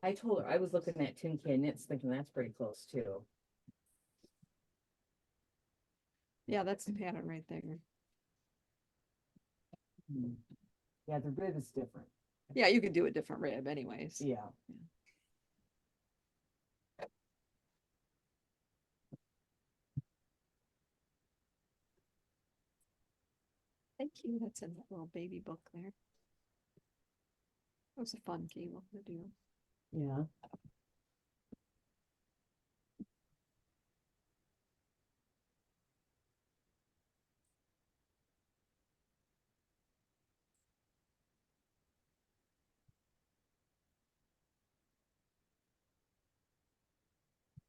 I told her, I was looking at Tin Can Knits thinking that's pretty close too. Yeah, that's the pattern right there. Yeah, the rib is different. Yeah, you could do a different rib anyways. Yeah. Thank you. That's in that little baby book there. That was a fun game to do. Yeah.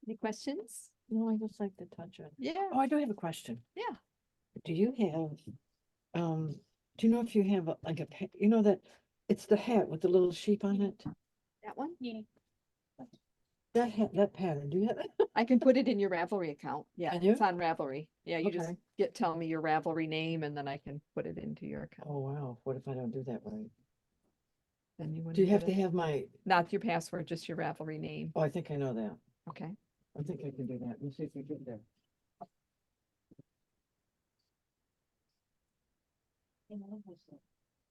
Any questions? No, I just like to touch it. Yeah, Oh, I do have a question. yeah. Do you have, do you know if you have like a, you know that, it's the hat with the little sheep on it? That one? Yeah. That hat, that pattern, do you have that? I can put it in your Ravelry account. Yeah, Can you? it's on Ravelry. Yeah, you just Okay. tell me your Ravelry name and then I can put it into your account. Oh, wow. What if I don't do that right? Then you Do wouldn't you have get to it. have my, Not your password, just your Ravelry name. oh, I think I know that. Okay. I think I can do that. Let's see if we get there.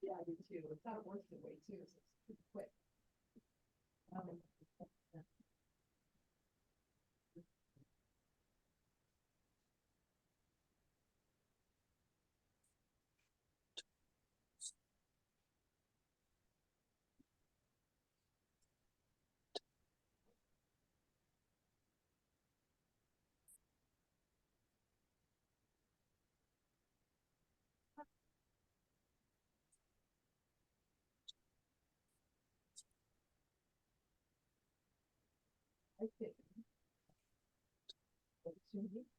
Yeah, I do too. It's not worth the wait too, so it's pretty quick. I think.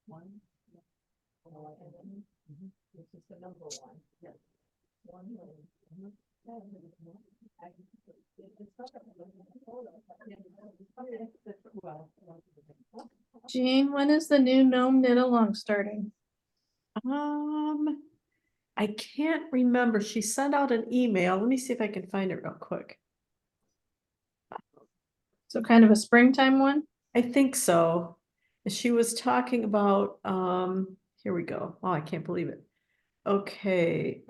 One. And then this is the number one. Yes. One. Jean, when is the new gnome knit along starting? I can't remember. She sent out an email. Let me see if I can find it real quick. So kind of a springtime one? I think so. She was talking about, here we go. Oh, I can't believe it. Okay,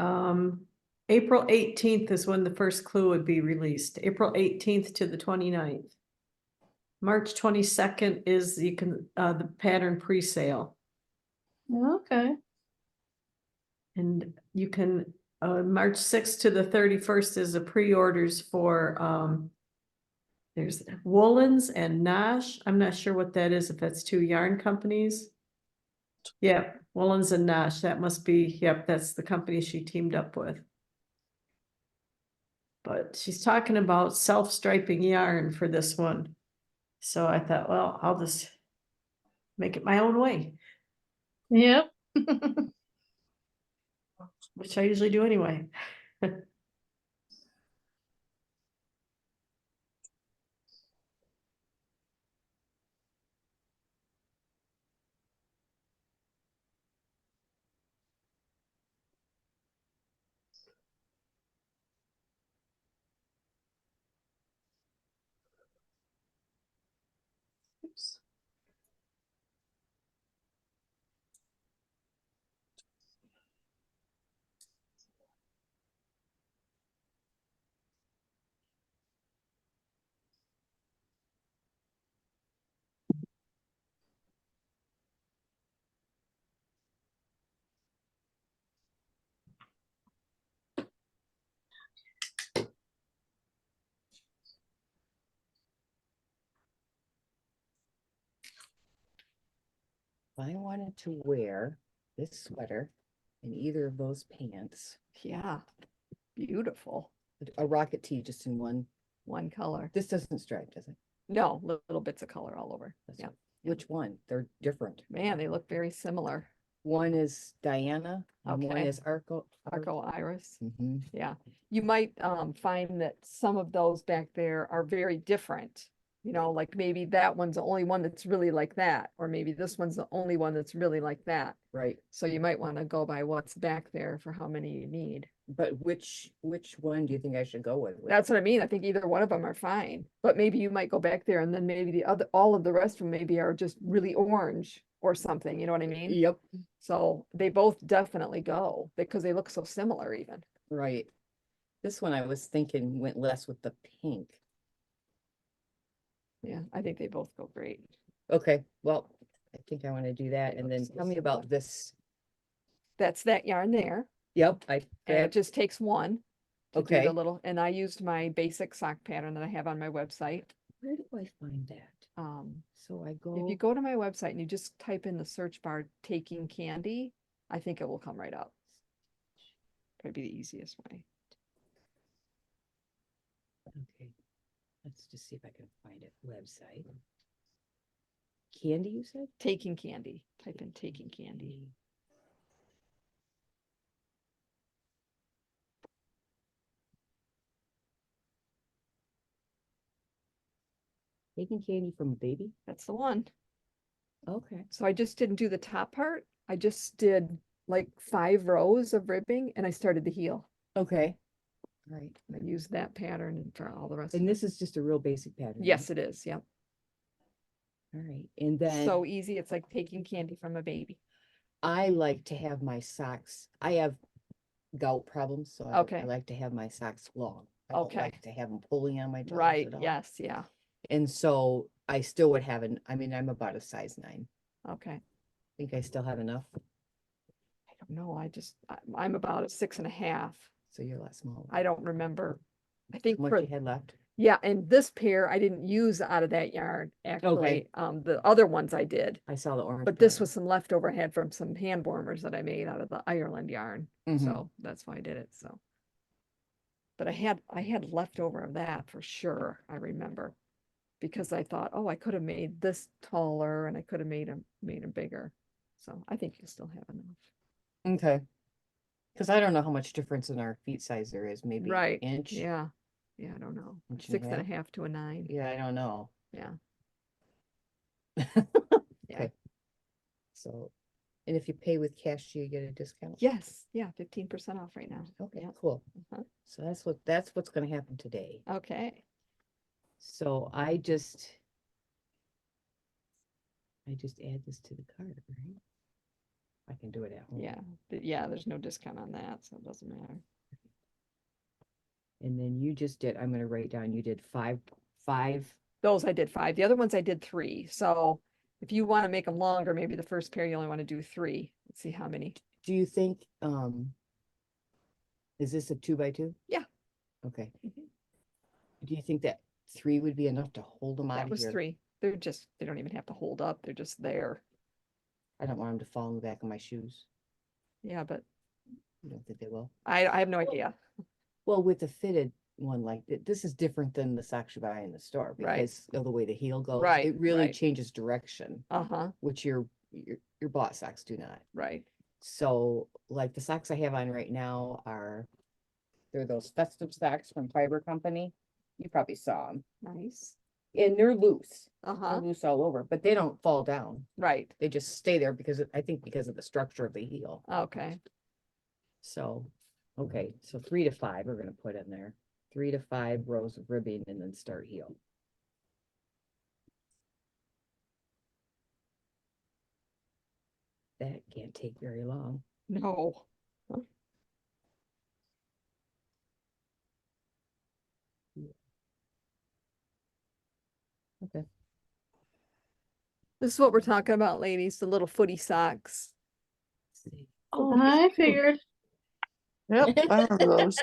April 18th is when the first clue would be released. April 18th to the 29th. March 22nd is the pattern pre-sale. Okay. And you can, March 6th to the 31st is the pre-orders for, there's Woolens and Nash. I'm not sure what that is, if that's two yarn companies. Yep, Woolens and Nash, that must be, yep, that's the company she teamed up with. But she's talking about self-striping yarn for this one. So I thought, well, I'll just make it my own way, Yep. which I usually do anyway. Oops. I wanted to wear this sweater and either of those pants, Yeah, beautiful. a rocket tee just in One color. this doesn't stripe, does it? No, little bits of color all over. That's Yeah. right. Which one? They're different. Man, they look very similar. One is Diana and one Okay. is Arco. Arco Iris. Mhm. Yeah, you might find that some of those back there are very different. You know, like maybe that one's the only one that's really like that, or maybe this one's the only one that's really like that. Right, So you might want to go by what's back there for how many you need. but which one do you think I should go with? That's what I mean. I think either one of them are fine, but maybe you might go back there and then maybe all of the rest of them maybe are just really orange or something, you know what I mean? Yep, So they both definitely go because they look so similar even. right. This one I was thinking went less with the pink. Yeah, I think they both go great. Okay, well, I think I want to do that. And then tell me about this. That's that yarn there. Yep, And it grabbed- just takes one. To do Okay. the little, and I used my basic sock pattern that I have on my website. Where do I find that? So I go. If you go to my website and you just type in the search bar, taking candy, I think it will come right up. Probably the easiest way. Okay, let's just see if I can find it. Website. candy, you said? Taking Candy. Type in Taking Candy. Taking candy from a baby? That's the one. Okay. So I just didn't do the top part. I just did like 5 rows of ribbing and I started the heel. Okay. Right. I used that pattern for all the rest of And it. this is just a real basic pattern. Yes, it is. Yep. All right. And then So easy. It's like taking candy from a baby. I like to have my socks. I have gout problems, so Okay. I like to have my socks long. I don't Okay. like to have them pulling on my toes Right. at all. Yes. Yeah. And so I still would have I mean, I'm about a size 9. Okay. Think I still have enough? I don't know. I'm about a 6.5. So you're a lot smaller. I don't remember. I think How much for, you had left? yeah. And this pair I didn't use out of that yarn. Actually, the other ones I did, I saw the orange. but this pattern. was some leftover I had from some hand warmers that I made out of the Ireland yarn. Mhm. So that's why I did it. So, but I had leftover of that for sure. I remember because I thought, oh, I could have made this taller and I could have made him bigger. So I think you still have enough. Okay. Because I don't know how much difference in our feet size there is, maybe Right. an inch. Yeah. Yeah, I don't know. Inch and a 6.5 to a 9. Yeah, I don't know. Yeah. Okay. So, and if you pay with cash, do you get a discount? Yes. Yeah. 15% off right now. Okay, Yeah. cool. Uh-huh. So that's what's gonna happen today. Okay. So I just add this to the cart, right? I can do it at home. Yeah. Yeah. There's no discount on that. So it doesn't matter. And then you just did, I'm gonna write down, you did five. Those I did 5. The other ones I did 3. So if you want to make them longer, maybe the first pair you only want to do 3. Let's see how many. Do you think, is this a 2x2? Yeah. Okay. Mhm. Do you think that 3 would be enough to hold them out That of was here? 3. They don't even have to hold up. They're just there. I don't want them to fall in the back of my shoes. Yeah, but You don't think they will? I have no idea. Well, with the fitted one, like this is different than the socks you buy in the store Right. because of the way the heel goes. Right, It really right. changes direction, Uh-huh. which your bought socks do not. Right. So like the socks I have on right now they're those festive socks from Fiber Company. You probably saw them. Nice. And they're loose. Uh-huh. They're loose all over, but they don't fall down. Right. They just stay there I think because of the structure of the heel. Okay. So, okay, so 3 to 5 we're gonna put in there. 3 to 5 rows of ribbing and then start heel. That can't take very long. No. Okay. This is what we're talking about, ladies, the little footy socks. Oh, I figured. Yep, I remember those.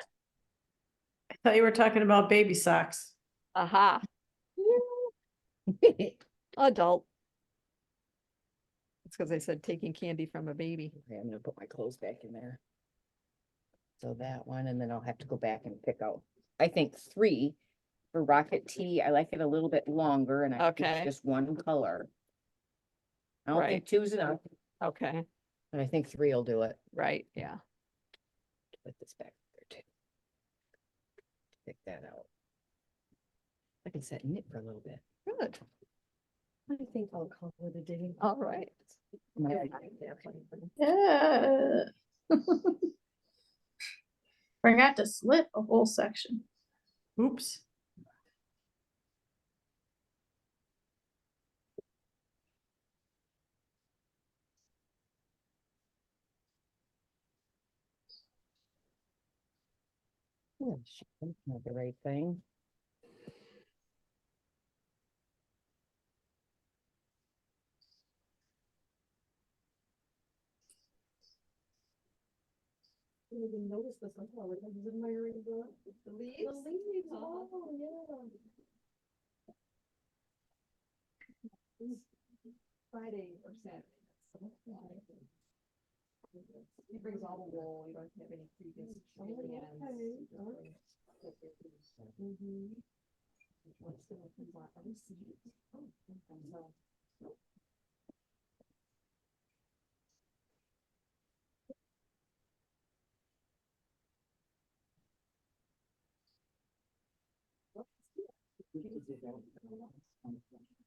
I thought you were talking about baby socks. Aha. Adult. It's because I said taking candy from a baby. Okay, I'm gonna put my clothes back in there. So that one, and then I'll have to go back and pick out, I think 3 for Rocket Tea. I like it a little bit longer and I think Okay. it's just one color. I don't Right. think 2's enough, Okay. but I think 3 will do it. Right. Yeah. Put this back there too. Pick that out. I can set knit for a little bit. Good. I think I'll call it a day. All right. Yeah. Forgot to slit a whole section. Oops. Yeah, that's not the right thing. I didn't even notice this until I was admiring the leaves. The leaves, oh, yeah. Friday or Saturday. That's so why. He brings all the wool, you don't have any previous hands. Mhm. What's the receipt? Oh,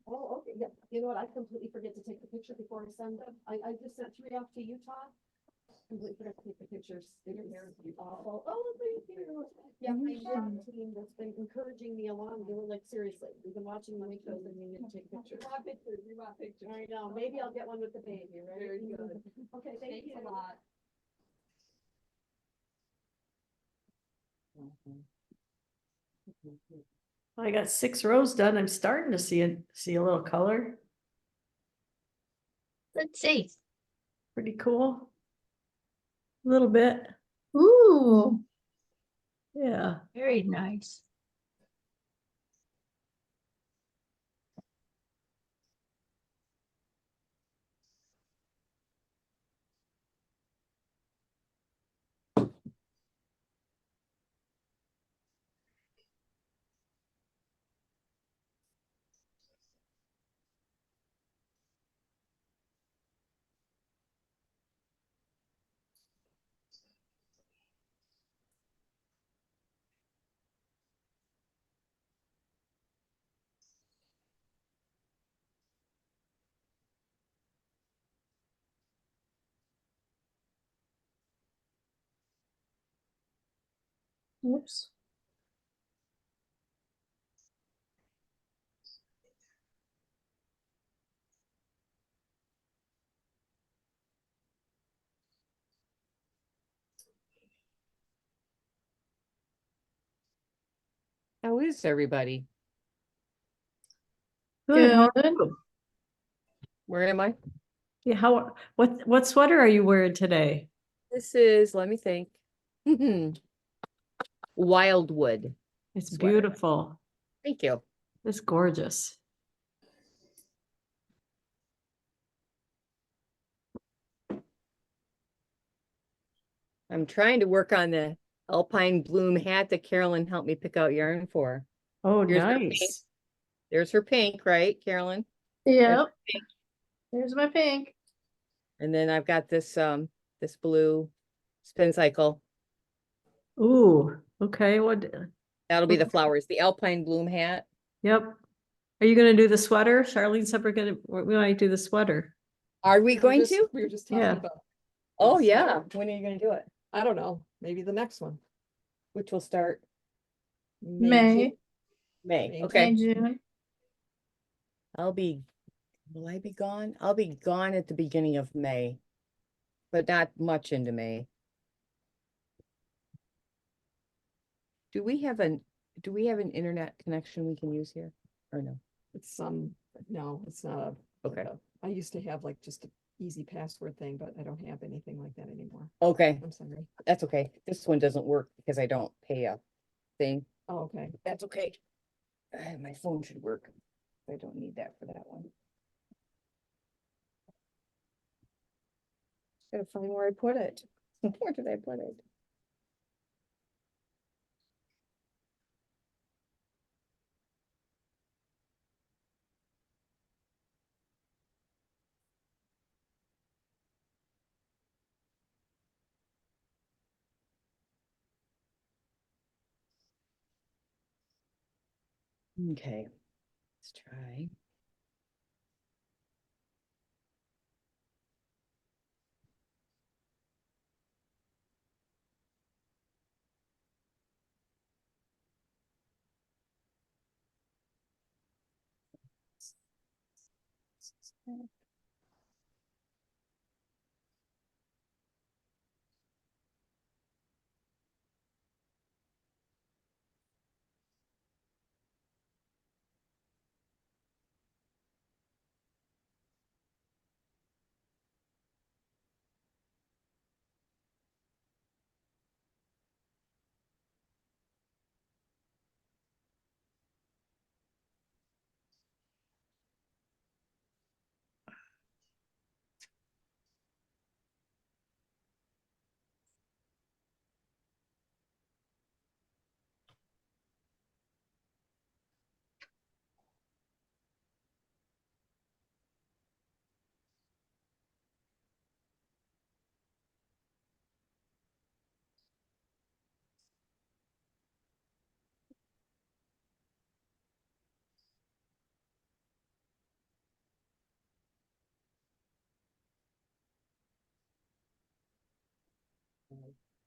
Oh, okay, yeah, you know what, I completely forget to take the picture before I send them, I just sent 3 off to Utah. Completely forgot to take the pictures, it was awful, oh, thank you. Yeah, my mom team that's been encouraging me along, they were like, seriously, we've been watching money shows and you need to take pictures. We want pictures. I know, maybe I'll get one with the baby, right? Very good. Okay, thank you. Thanks a lot. I got 6 rows done. I'm starting to see a little color. Let's see. Pretty cool. A little bit. Ooh, Yeah. Very nice. oops. How is everybody? Good. How are Good. you? Where am I? Yeah. What sweater are you wearing today? This is, let me think. Wildwood. It's Sweater. beautiful. Thank you. It's gorgeous. I'm trying to work on the alpine bloom hat that Carolyn helped me pick out yarn for. Oh, Here's her pink. nice. There's her pink, right, Carolyn? Yep. There's my pink. And then I've got this this blue spin cycle. Ooh, okay. That'll be the flowers, the alpine bloom hat. Yep. Are you gonna do the sweater? Charlene said we might do the sweater. Are we going to? We were just talking Yeah. about, Oh, yeah. When are you gonna do it? I don't know, maybe the next one. Which will start May, May. May, Okay. June. Will I be gone? I'll be gone at the beginning of May, but not much into May. Do we have an internet connection we can use here or no? It's no, it's not a. Okay. I used to have like just an easy password thing, but I don't have anything like that anymore. Okay, I'm sorry. that's okay. This one doesn't work because I don't pay a thing. Oh, okay. That's okay. My phone should work. I don't need that for that one. Gotta find where I put it. Where did I put it? Okay, let's try.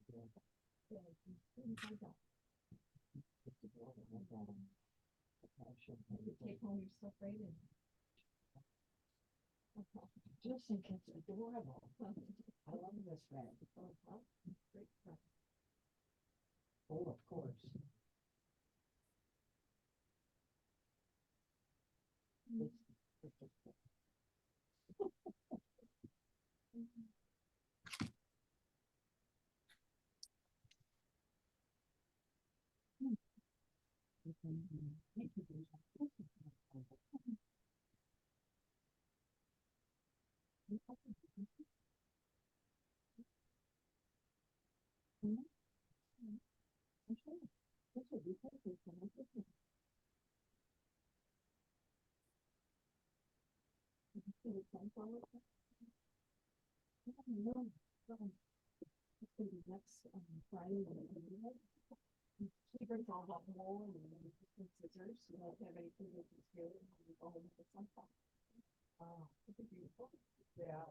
Take home your stuff right in. Just think it's adorable. I love this red. Oh, of course. She brings all hot wool and scissors. You don't have anything that can scale it. You go home with the sunflower. Oh, it's beautiful. Yeah.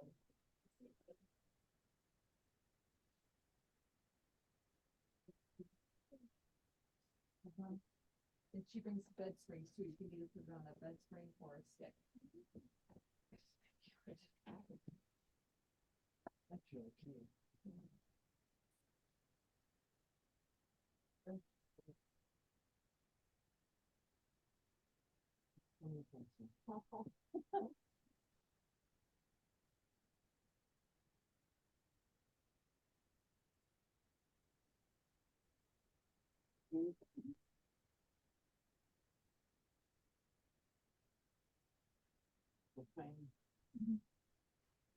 And she brings bed springs too. You can either put it on a bed spring or a stick. That's really cute.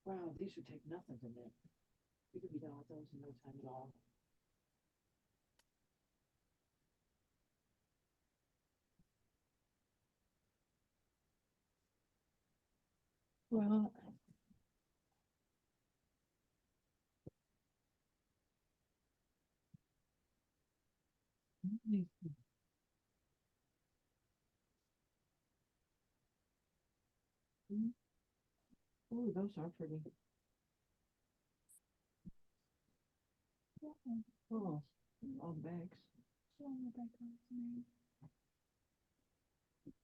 Wow, these would take nothing to knit. You could be done with those in no time at all. Well, Oh, those are pretty. Oh, all the bags.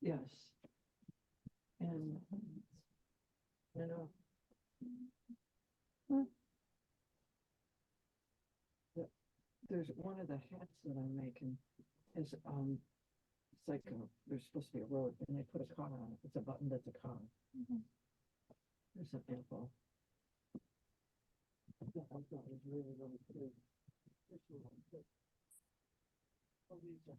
Yes. And I know. There's one of the hats that I'm making is it's like there's supposed to be a road and they put a car on it. It's a button that's a car. There's an apple. That I thought was really, really cool. This one, but- Oh, these are-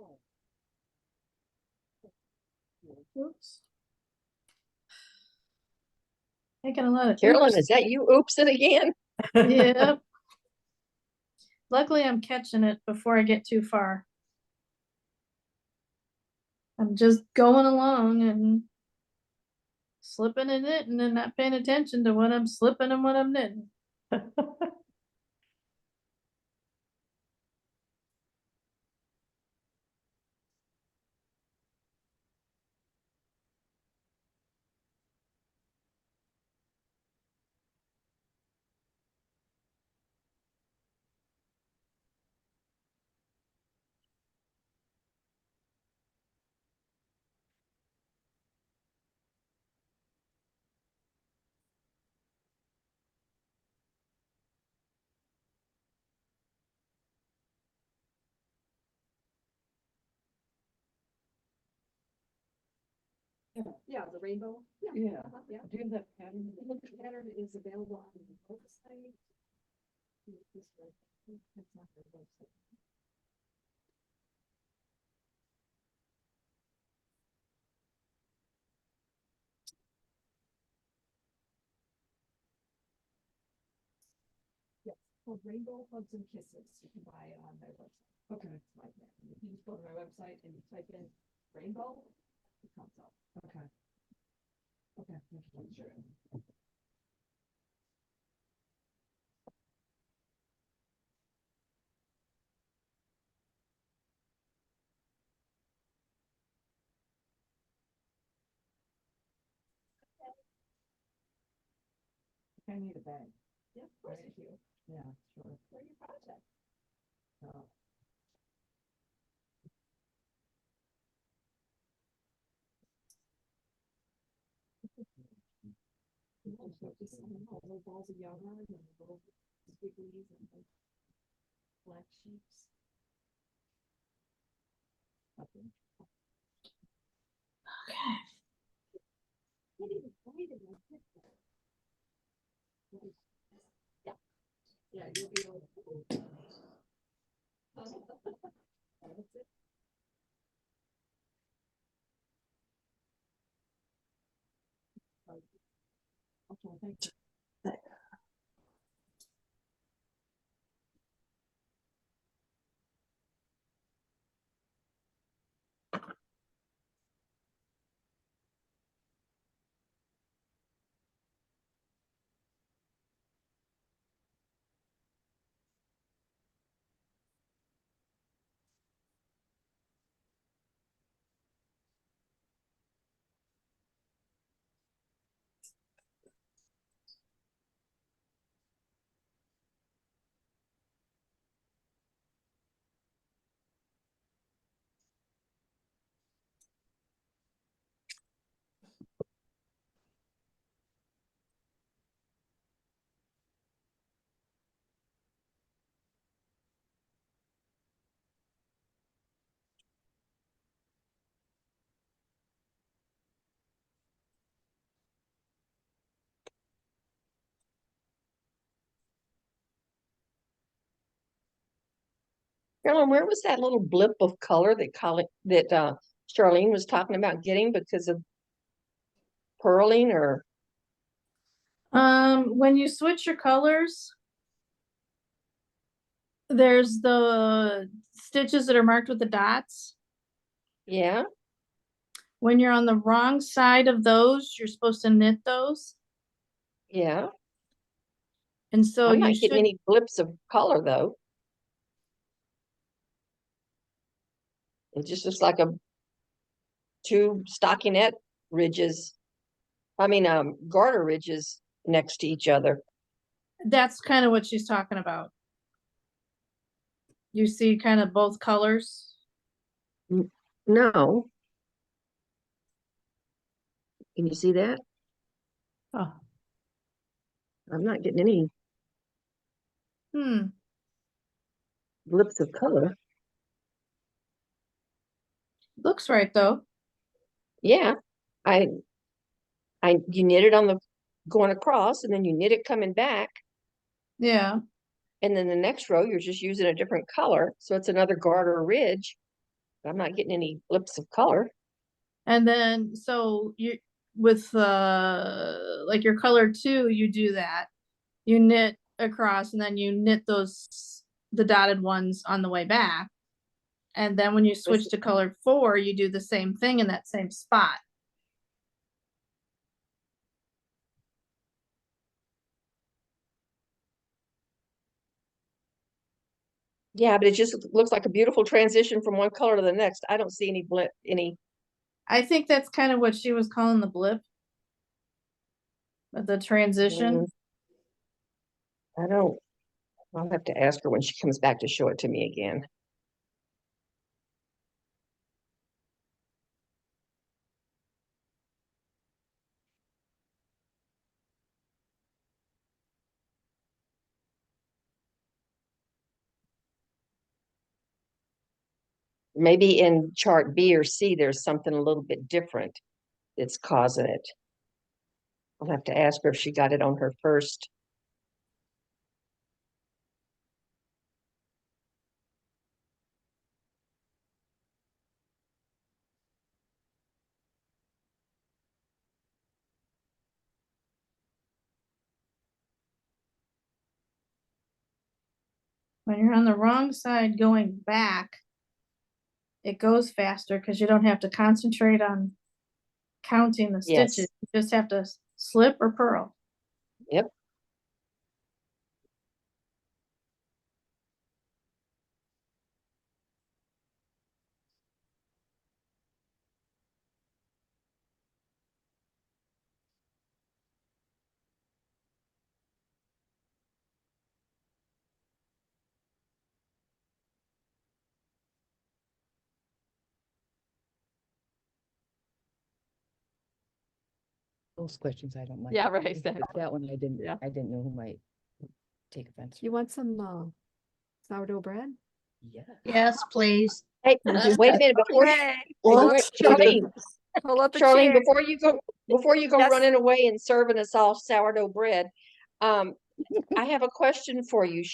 Oh. Oops. Making a lot of Carolyn, oops. is that you oopsing again? Yeah. Luckily, I'm catching it before I get too far. I'm just going along and slipping and knitting and not paying attention to what I'm slipping and what I'm knitting. Yeah, the rainbow. Yeah. Yeah. Do you have that pattern? The pattern is available on the website. This way. It's not the website. Yes, called Rainbow Hugs and Kisses. You can buy it on their website. Okay. It's like that. You can just go to my website and you type in rainbow, it comes up. Okay. Okay. Sure. I need a bag. Yeah, of course you do. Yeah, sure. For your project. Uh, You know, so just, I don't know, little balls of yarn and little squigglies and like black sheeps. Okay. Not even quite in my picture. Yeah. Yeah, you'll be able to. That's it. Okay, thank you. Carolyn, where was that little blip of color that Charlene was talking about getting because of purling or? When you switch your colors, there's the stitches that are marked with the dots. Yeah, When you're on the wrong side of those, you're supposed to knit those. yeah. And so I'm you not getting should, any blips of color though. It just looks like two stockinette ridges. I mean, garter ridges next to each other. that's kind of what she's talking about. You see kind of both colors. No. Can you see that? Oh. I'm not getting any Hmm. blips of color. Looks right though. Yeah, you knit it on the going across, and then you knit it coming back, Yeah. and then the next row you're just using a different color, so it's another garter ridge. But I'm not getting any blips of color. And then so you with like your color 2, you do that. You knit across and then you knit those the dotted ones on the way back. And then when you switch to color 4, you do the same thing in that same spot. Yeah, but it just looks like a beautiful transition from one color to the next. I don't see any. I think that's kind of what she was calling the blip. The transition. I don't. I'll have to ask her when she comes back to show it to me again. Maybe in chart B or C, there's something a little bit different that's causing it. I'll have to ask her if she got it on her first. When you're on the wrong side going back, it goes faster because you don't have to concentrate on counting the Yes. stitches. You just have to slip or purl. Yep. Those questions I don't like. Yeah, right. But that one Yeah. I didn't know who might take offense. You want some sourdough bread? Yeah. Yes, please. Hey, wait a minute before, Yay. Charlene, Pull up a Charlene, chair. before you go Yes. running away and serving us all sourdough bread, I have a question for you.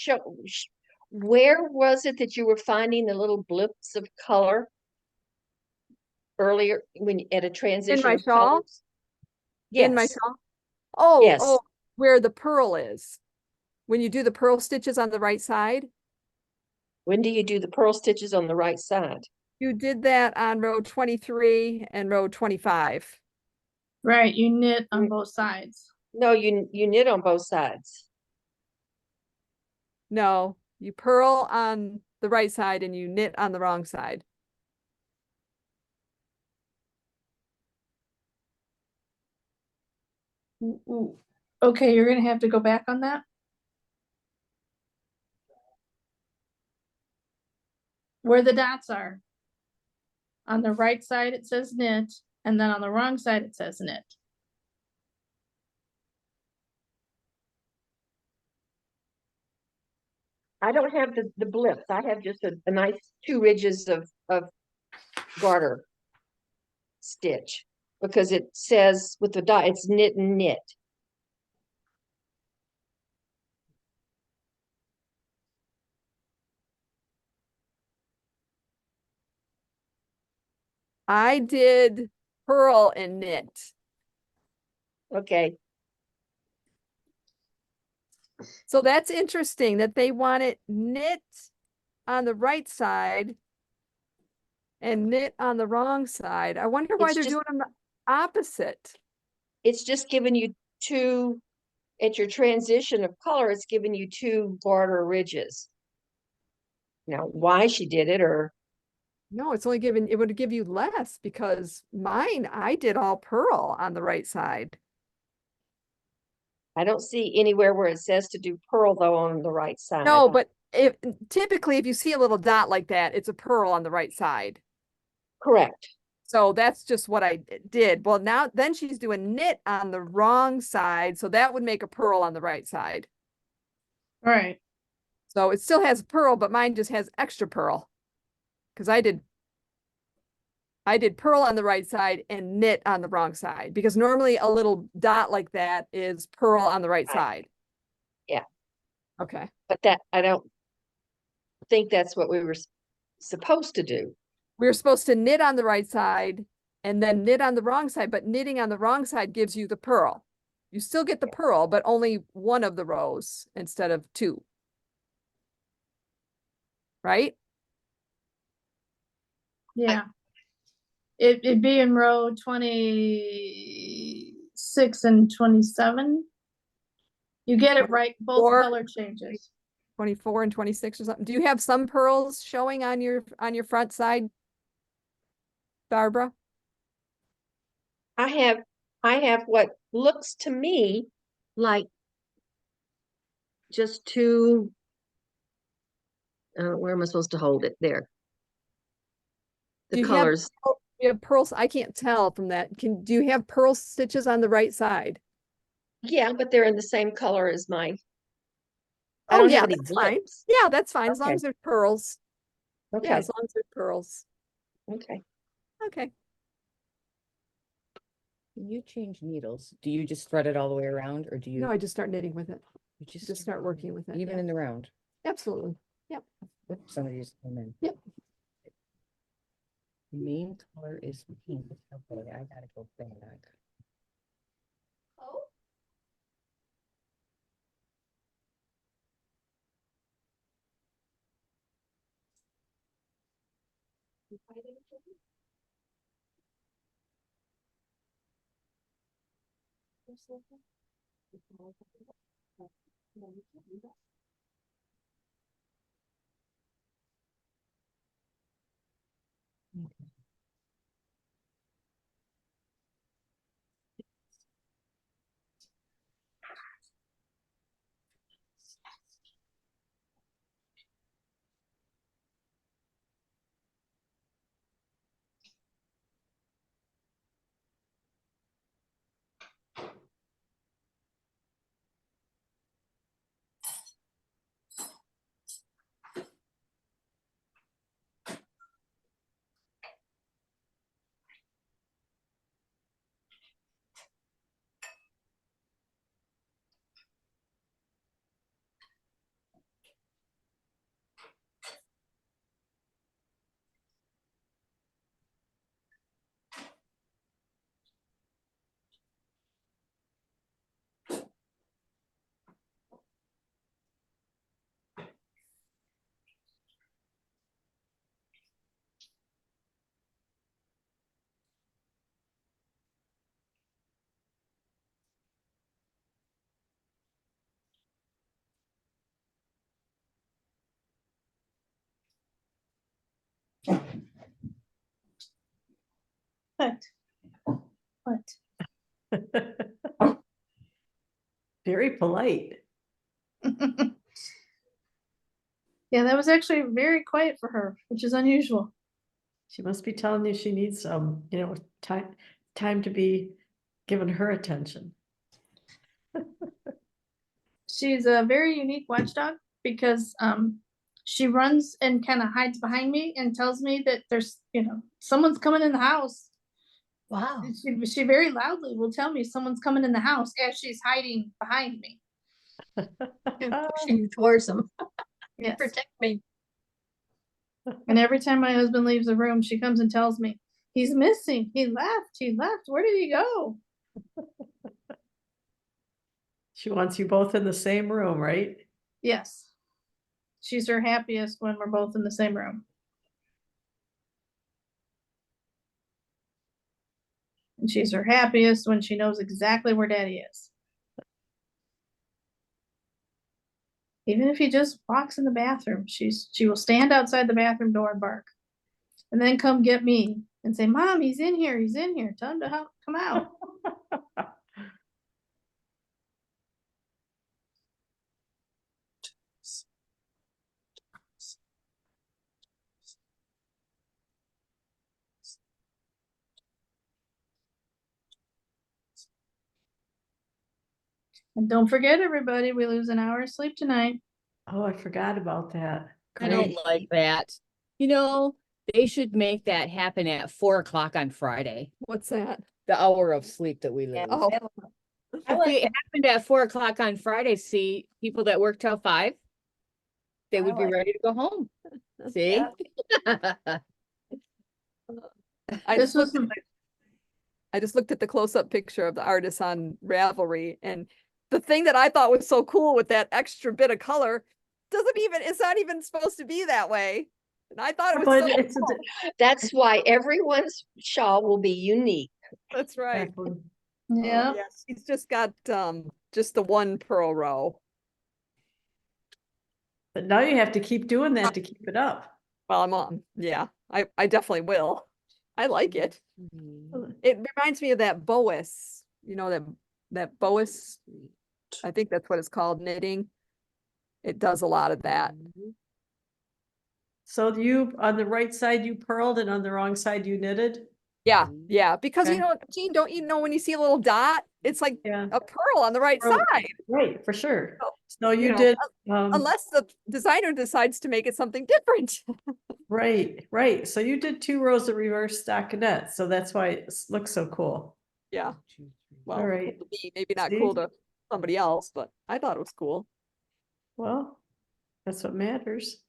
Where was it that you were finding the little blips of color earlier when at a transition my of shawl? colors? In my Yes. shawl? Oh, Yes. where the pearl is. When you do the pearl stitches on the right side. When do you do the pearl stitches on the right side? You did that on row 23 and row 25. Right, you knit on both sides. No, you knit on both sides. No, you purl on the right side and you knit on the wrong side. Ooh. Okay, you're gonna have to go back on that. Where the dots are. On the right side, it says knit, and then on the wrong side, it says knit. I don't have the blips. I have just a nice 2 ridges of garter stitch because it says with the dot, it's knit and knit. I did purl and knit. Okay. So that's interesting that they want it knit on the right side and knit on the wrong side. I wonder why It's they're just- doing them the opposite. It's just giving you 2 at your transition of color, it's giving you 2 garter ridges. Now, why she did it or No, it's only given, it would give you less because mine, I did all purl on the right side. I don't see anywhere where it says to do purl though on the right side. No, but if typically if you see a little dot like that, it's a purl on the right side. Correct. So that's just what I did. Well, now then she's doing knit on the wrong side. So that would make a purl on the right side. All right. So it still has purl, but mine just has extra purl. Because I did purl on the right side and knit on the wrong side. Because normally a little dot like that is purl on the right side. Yeah. Okay. But that I don't think that's what we were supposed to do. We were supposed to knit on the right side and then knit on the wrong side, but knitting on the wrong side gives you the purl. You still get the purl, but only one of the rows instead of 2. Right? Yeah. It'd be in row 26 and 27. You get it right, both Or- color changes. 24 and 26 or something. Do you have some pearls showing on your front side, Barbara? I have what looks to me like just 2 where am I supposed to hold it? There. The Do you colors. You have pearls. I can't tell from that. Do you have pearl stitches on the right side? Yeah, but they're in the same color as mine. I Oh don't yeah, have any that's fine. blips. Yeah, that's fine. As long Okay. as there's pearls. Okay. Yeah, as long as there's pearls. Okay. Okay. When you change needles, do you just thread it all the way around or do you? No, I just start knitting with it. you Just start working with it. Even yeah. in the round? Absolutely. Yep. Oops, somebody just came in. Yep. The main color is pink. Okay, I gotta go back. What? Very polite. Yeah, that was actually very quiet for her, which is unusual. She must be telling you she needs some, time to be given her attention. She's a very unique watchdog because she runs and kind of hides behind me and tells me that there's, someone's coming in the house. Wow. She very loudly will tell me someone's coming in the house as she's hiding behind me. Pushing you towards them. Yes. Protect me. And every time my husband leaves the room, she comes and tells me, he's missing. He left. Where did he go? She wants you both in the same room, right? Yes. She's her happiest when we're both in the same room. And she's her happiest when she knows exactly where daddy is. Even if he just walks in the bathroom, she will stand outside the bathroom door and bark. And then come get me and say, Mom, he's in here. He's in here. Tell him to come out. And don't forget, everybody, we lose an hour of sleep tonight. Oh, I forgot about that. I don't Great. like that. They should make that happen at 4 o'clock on Friday. What's that? The hour of sleep that we lose. Oh, If it happened at 4 o'clock on Friday, see, people that work till 5, they would be ready to go home. See? I This just was looked, I just looked at the close-up picture of the artist on Ravelry, and the thing that I thought was so cool with that extra bit of color it's not even supposed to be that way. And I thought it was But so it's cool. That's why everyone's shawl will be unique. That's right. exactly. yeah. Yes, he's just got just the one pearl row. But now you have to keep doing that to keep it up. Well, I'm on. Yeah, I definitely will. I like it. It reminds me of that Boas, that Boas. I think that's what it's called, knitting. It does a lot of that. So you, on the right side, you purled, and on the wrong side, you knitted? Yeah, because Okay. Jean, don't you know when you see a little dot, it's like Yeah. a pearl on the right Pearl. side. Right, for sure. So you you know, did, Unless the designer decides to make it something different. right. So you did 2 rows of reverse stockinette. So that's why it looks so cool. Yeah. Well, All right. cool to me, maybe not See? cool to somebody else, but I thought it was cool. Well, that's what matters.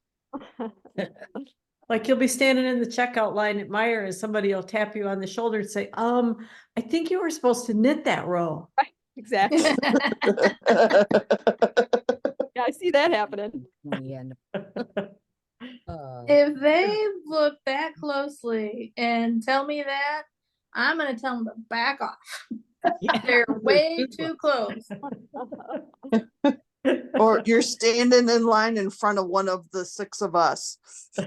Like you'll be standing in the checkout line at Meijer and somebody will tap you on the shoulder and say, I think you were supposed to knit that row. Right, exactly. Yeah, I see that happening. If they look that closely and tell me that, I'm going to tell them to back off. They're way too close. Or you're standing in line in front of one of the 6 of us.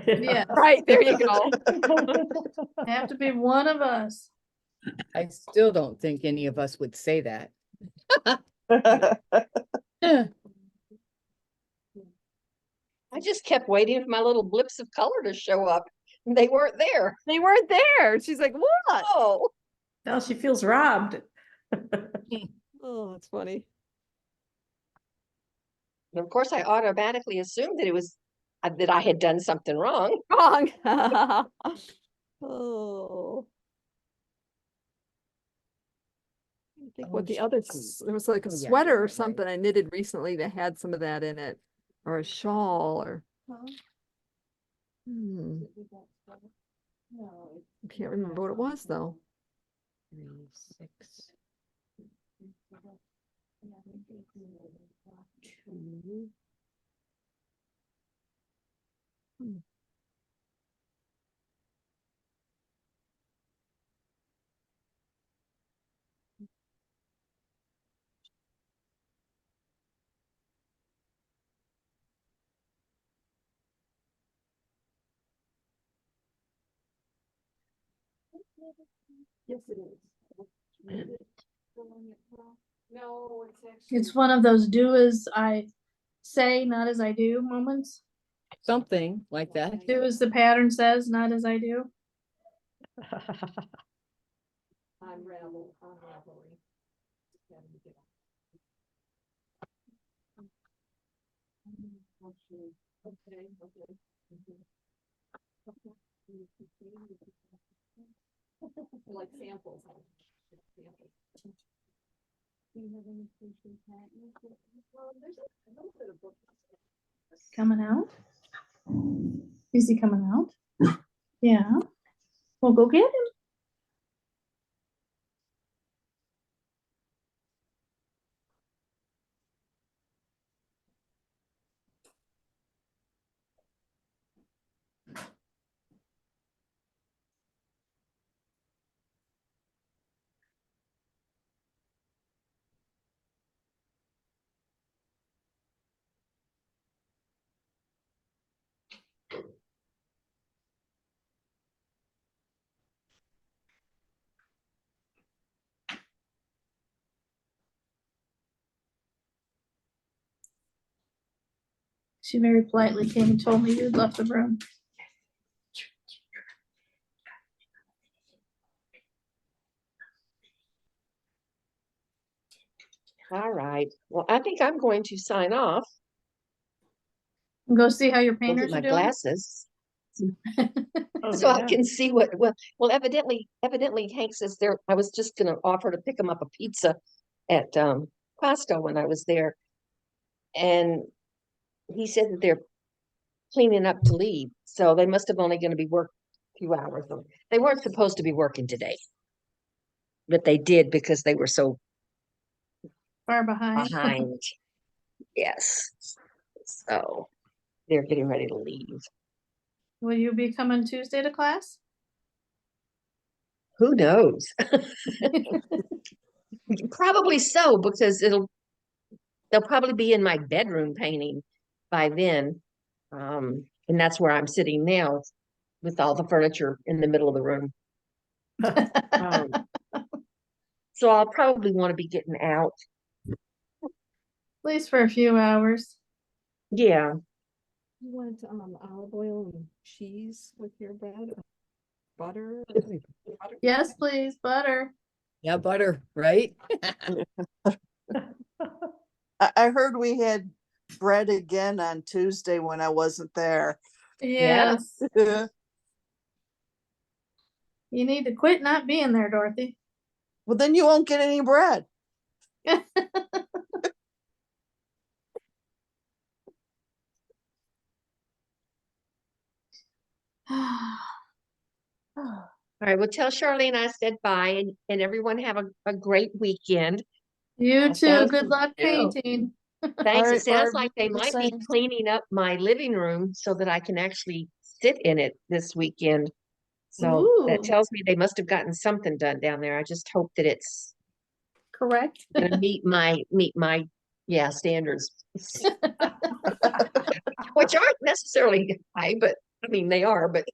Yeah. Right, there you go. Have to be one of us. I still don't think any of us would say that. I just kept waiting for my little blips of color to show up. They weren't there. They weren't there. She's like, what? Oh, Now she feels robbed. Oh, that's funny. and of course, I automatically assumed that it was that I had done something wrong. Wrong. Oh. I think what the other, there was like a sweater or something I knitted recently that had some of that in it, or a shawl, or. I can't remember what it was though. 3, 6. 2. Yes, it is. No, it's actually. It's one of those do as I say, not as I do moments. Something like that. Do as the pattern says, not as I do. Unravel, unraveling. Okay, okay. Like samples. Do you have any patient patents? Well, there's a little bit of book. Coming out? Is he coming out? Yeah. Well, go get him. She very politely came and told me you'd left the room. All right. Well, I think I'm going to sign off. Go see how your Go get painters my are doing. glasses. Oh, So I yeah. can see well, evidently Hank says there, I was just gonna offer to pick him up a pizza at Costco when I was there. And he said that they're cleaning up to leave. So they must have only gonna be working a few hours. They weren't supposed to be working today. But they did because they were so Far behind. behind. Yes. So they're getting ready to leave. Will you be coming Tuesday to class? Who knows? Probably so, because they'll probably be in my bedroom painting by then. And that's where I'm sitting now with all the furniture in the middle of the room. So I'll probably want to be getting out. At least for a few hours. Yeah. You want olive oil and cheese with your bread? Butter? Yes, please, butter. Yeah, butter, right? I heard we had bread again on Tuesday when I wasn't there. Yes. You need to quit not being there, Dorothy. Well, then you won't get any bread. All right. Well, tell Charlene I said bye, and everyone have a great weekend. You too. Sounds- Good luck you. painting. Thanks. All It right, sounds Barb, like they the might be same. cleaning up my living room so that I can actually sit in it this weekend. So that Ooh. tells me they must have gotten something done down there. I just hope that it's Correct. gonna meet my standards. Which aren't necessarily high, but I mean they are, but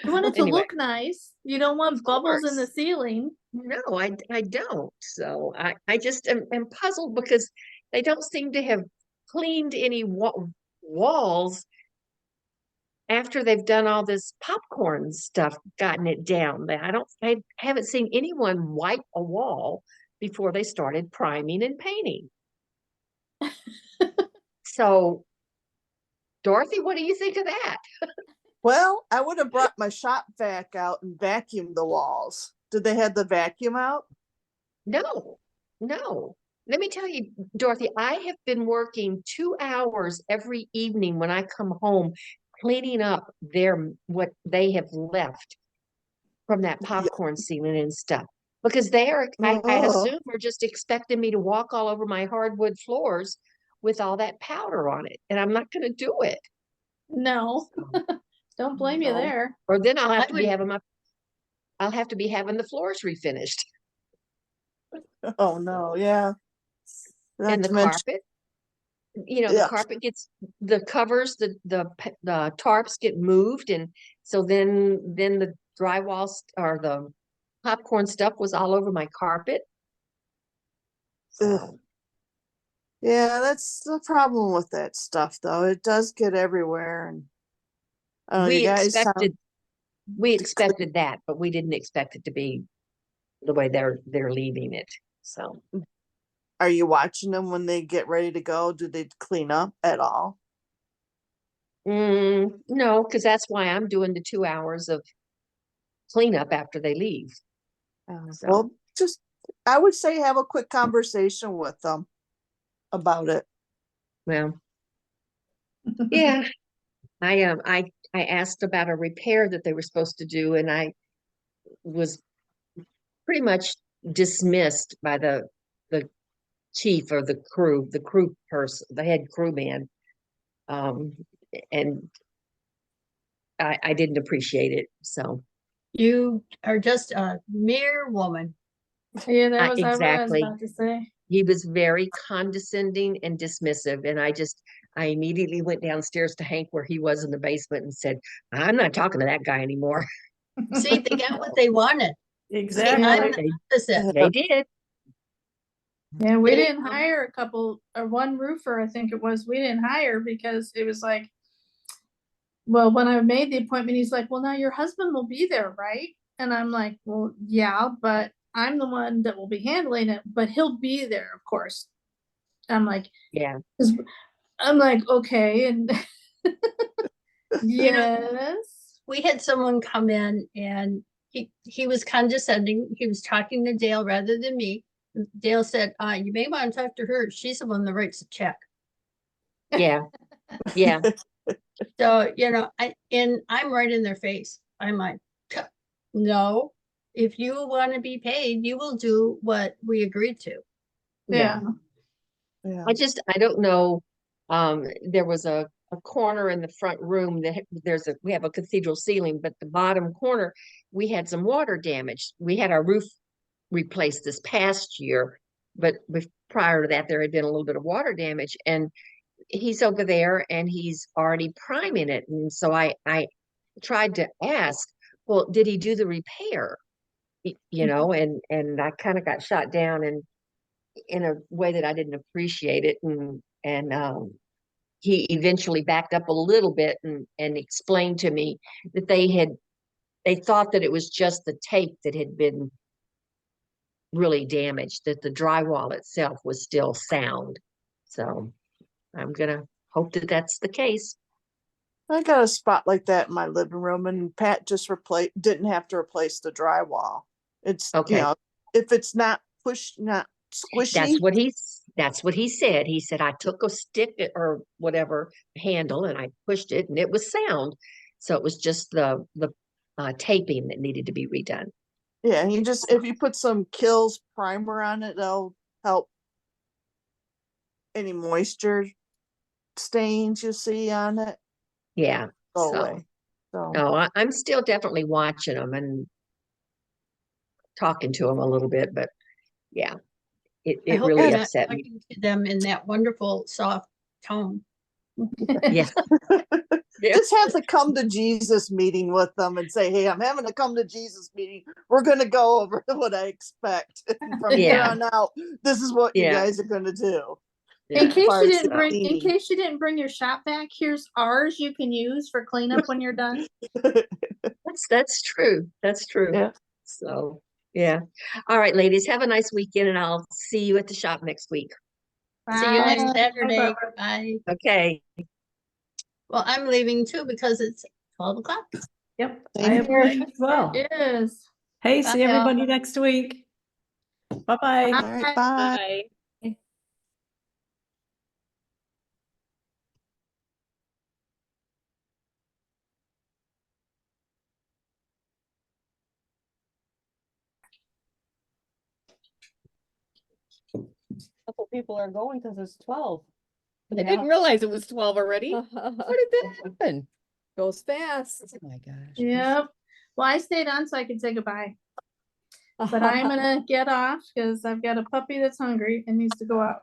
You want it to anyway. look nice. You don't want Of bubbles in the course. ceiling. No, I don't. So I just am puzzled because they don't seem to have cleaned any walls after they've done all this popcorn stuff, gotten it down. I haven't seen anyone wipe a wall before they started priming and painting. So, Dorothy, what do you think of that? Well, I would have brought my shop vac out and vacuumed the walls. Did they have the vacuum out? No. Let me tell you, Dorothy, I have been working 2 hours every evening when I come home, cleaning up what they have left from that popcorn ceiling and stuff. Because I Oh. assume are just expecting me to walk all over my hardwood floors with all that powder on it. And I'm not going to do it. No. Don't blame you So- there. Or then I'll have to be would- having the floors refinished. Oh no, yeah. Not And the to mention- carpet. The Yeah. carpet gets, the covers, the tarps get moved, and so then the or the popcorn stuff was all over my carpet. Ugh. Yeah, that's the problem with that stuff, though. It does get everywhere, and We you guys sound- expected that, but we didn't expect it to be the way they're leaving it. So Are you watching them when they get ready to go? Do they clean up at all? no, because that's why I'm doing the 2 hours of cleanup after they leave. So Well, just I would say have a quick conversation with them about it. well, yeah. I asked about a repair that they were supposed to do, and I was pretty much dismissed by the chief or the crew person, the head crewman. And I didn't appreciate it. So You are just a mere woman. Yeah, that was what I was exactly. about to say. He was very condescending and dismissive, and I immediately went downstairs to Hank where he was in the basement and said, I'm not talking to that guy anymore. See, they got what they wanted. See, Exactly. I'm the opposite. They did. Yeah, we didn't hire a couple or one roofer, I think it was. We didn't hire because it was like, well, when I made the appointment, he's like, well, now your husband will be there, right? And I'm like, well, yeah, but I'm the one that will be handling it, but he'll be there, of course. I'm like, Yeah. I'm like, okay, and You know, yes. we had someone come in and he was condescending. He was talking to Dale rather than me. Dale said, you may want to talk to her. She's the one that writes the check. Yeah. Yeah. So, you know, I'm right in their face. I'm like, no, if you want to be paid, you will do what we agreed to. Yeah. Yeah. I don't know. There was a corner in the front room that we have a cathedral ceiling, but the bottom corner, we had some water damage. We had our roof replaced this past year, but prior to that, there had been a little bit of water damage, and he's over there and he's already priming it. And so I tried to ask, well, did he do the repair? You know, and I kind of got shot down in a way that I didn't appreciate it. And he eventually backed up a little bit and explained to me that they thought that it was just the tape that had been really damaged, that the drywall itself was still sound. So I'm gonna hope that that's the case. I got a spot like that in my living room, and Pat just didn't have to replace the drywall. It's Okay. If it's not not squishy. That's what he said. He said, I took a stick or whatever handle and I pushed it and it was sound. So it was just the taping that needed to be redone. Yeah, if you put some Kills primer on it, that'll help any moisture stains you see on it Yeah. go So, away. So no, I'm still definitely watching them and talking to them a little bit, but yeah, I it hope really you're not upset me. talking to them in that wonderful soft tone. Yeah. Yeah. just have to come to Jesus meeting with them and say, hey, I'm having a come to Jesus meeting. We're going to go over what I expect. And from here Yeah. on out, this is what you Yeah. guys are going to do. In case Far you as didn't bring, in cleaning. case you didn't bring your shop back, here's ours you can use for cleanup when you're done. That's true. That's true. Yeah. So yeah. All right, ladies, have a nice weekend and I'll see you at the shop next week. See you next Bye. Saturday. Bye. Okay. Well, I'm leaving too because it's 12 o'clock. Yep. I Same have here. mine as well. It is. Hey, Bye, see y'all. everybody next week. Bye-bye. All right, bye. Bye. Couple people are going because it's 12. I didn't realize it was 12 already. How did that happen? Goes fast. Oh my gosh. Yep. Well, I stayed on so I could say goodbye. But I'm gonna get off because I've got a puppy that's hungry and needs to go out.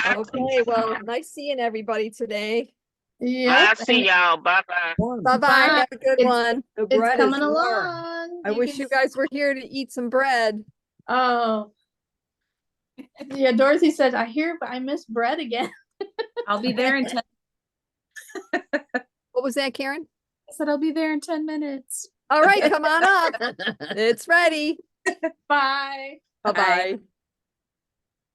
Okay, well, nice seeing everybody today. Yep. see y'all. Bye bye. Bye-bye, Bye. have a good It's- one. The It's bread is coming warm. along. I wish can you guys were here to eat some bread. Oh. Yeah, Dorothy said, I hear, but I miss bread again. I'll be there in 10. What was that, Karen? I said I'll be there in 10 minutes. All right, come on up. It's ready. Bye. Bye-bye.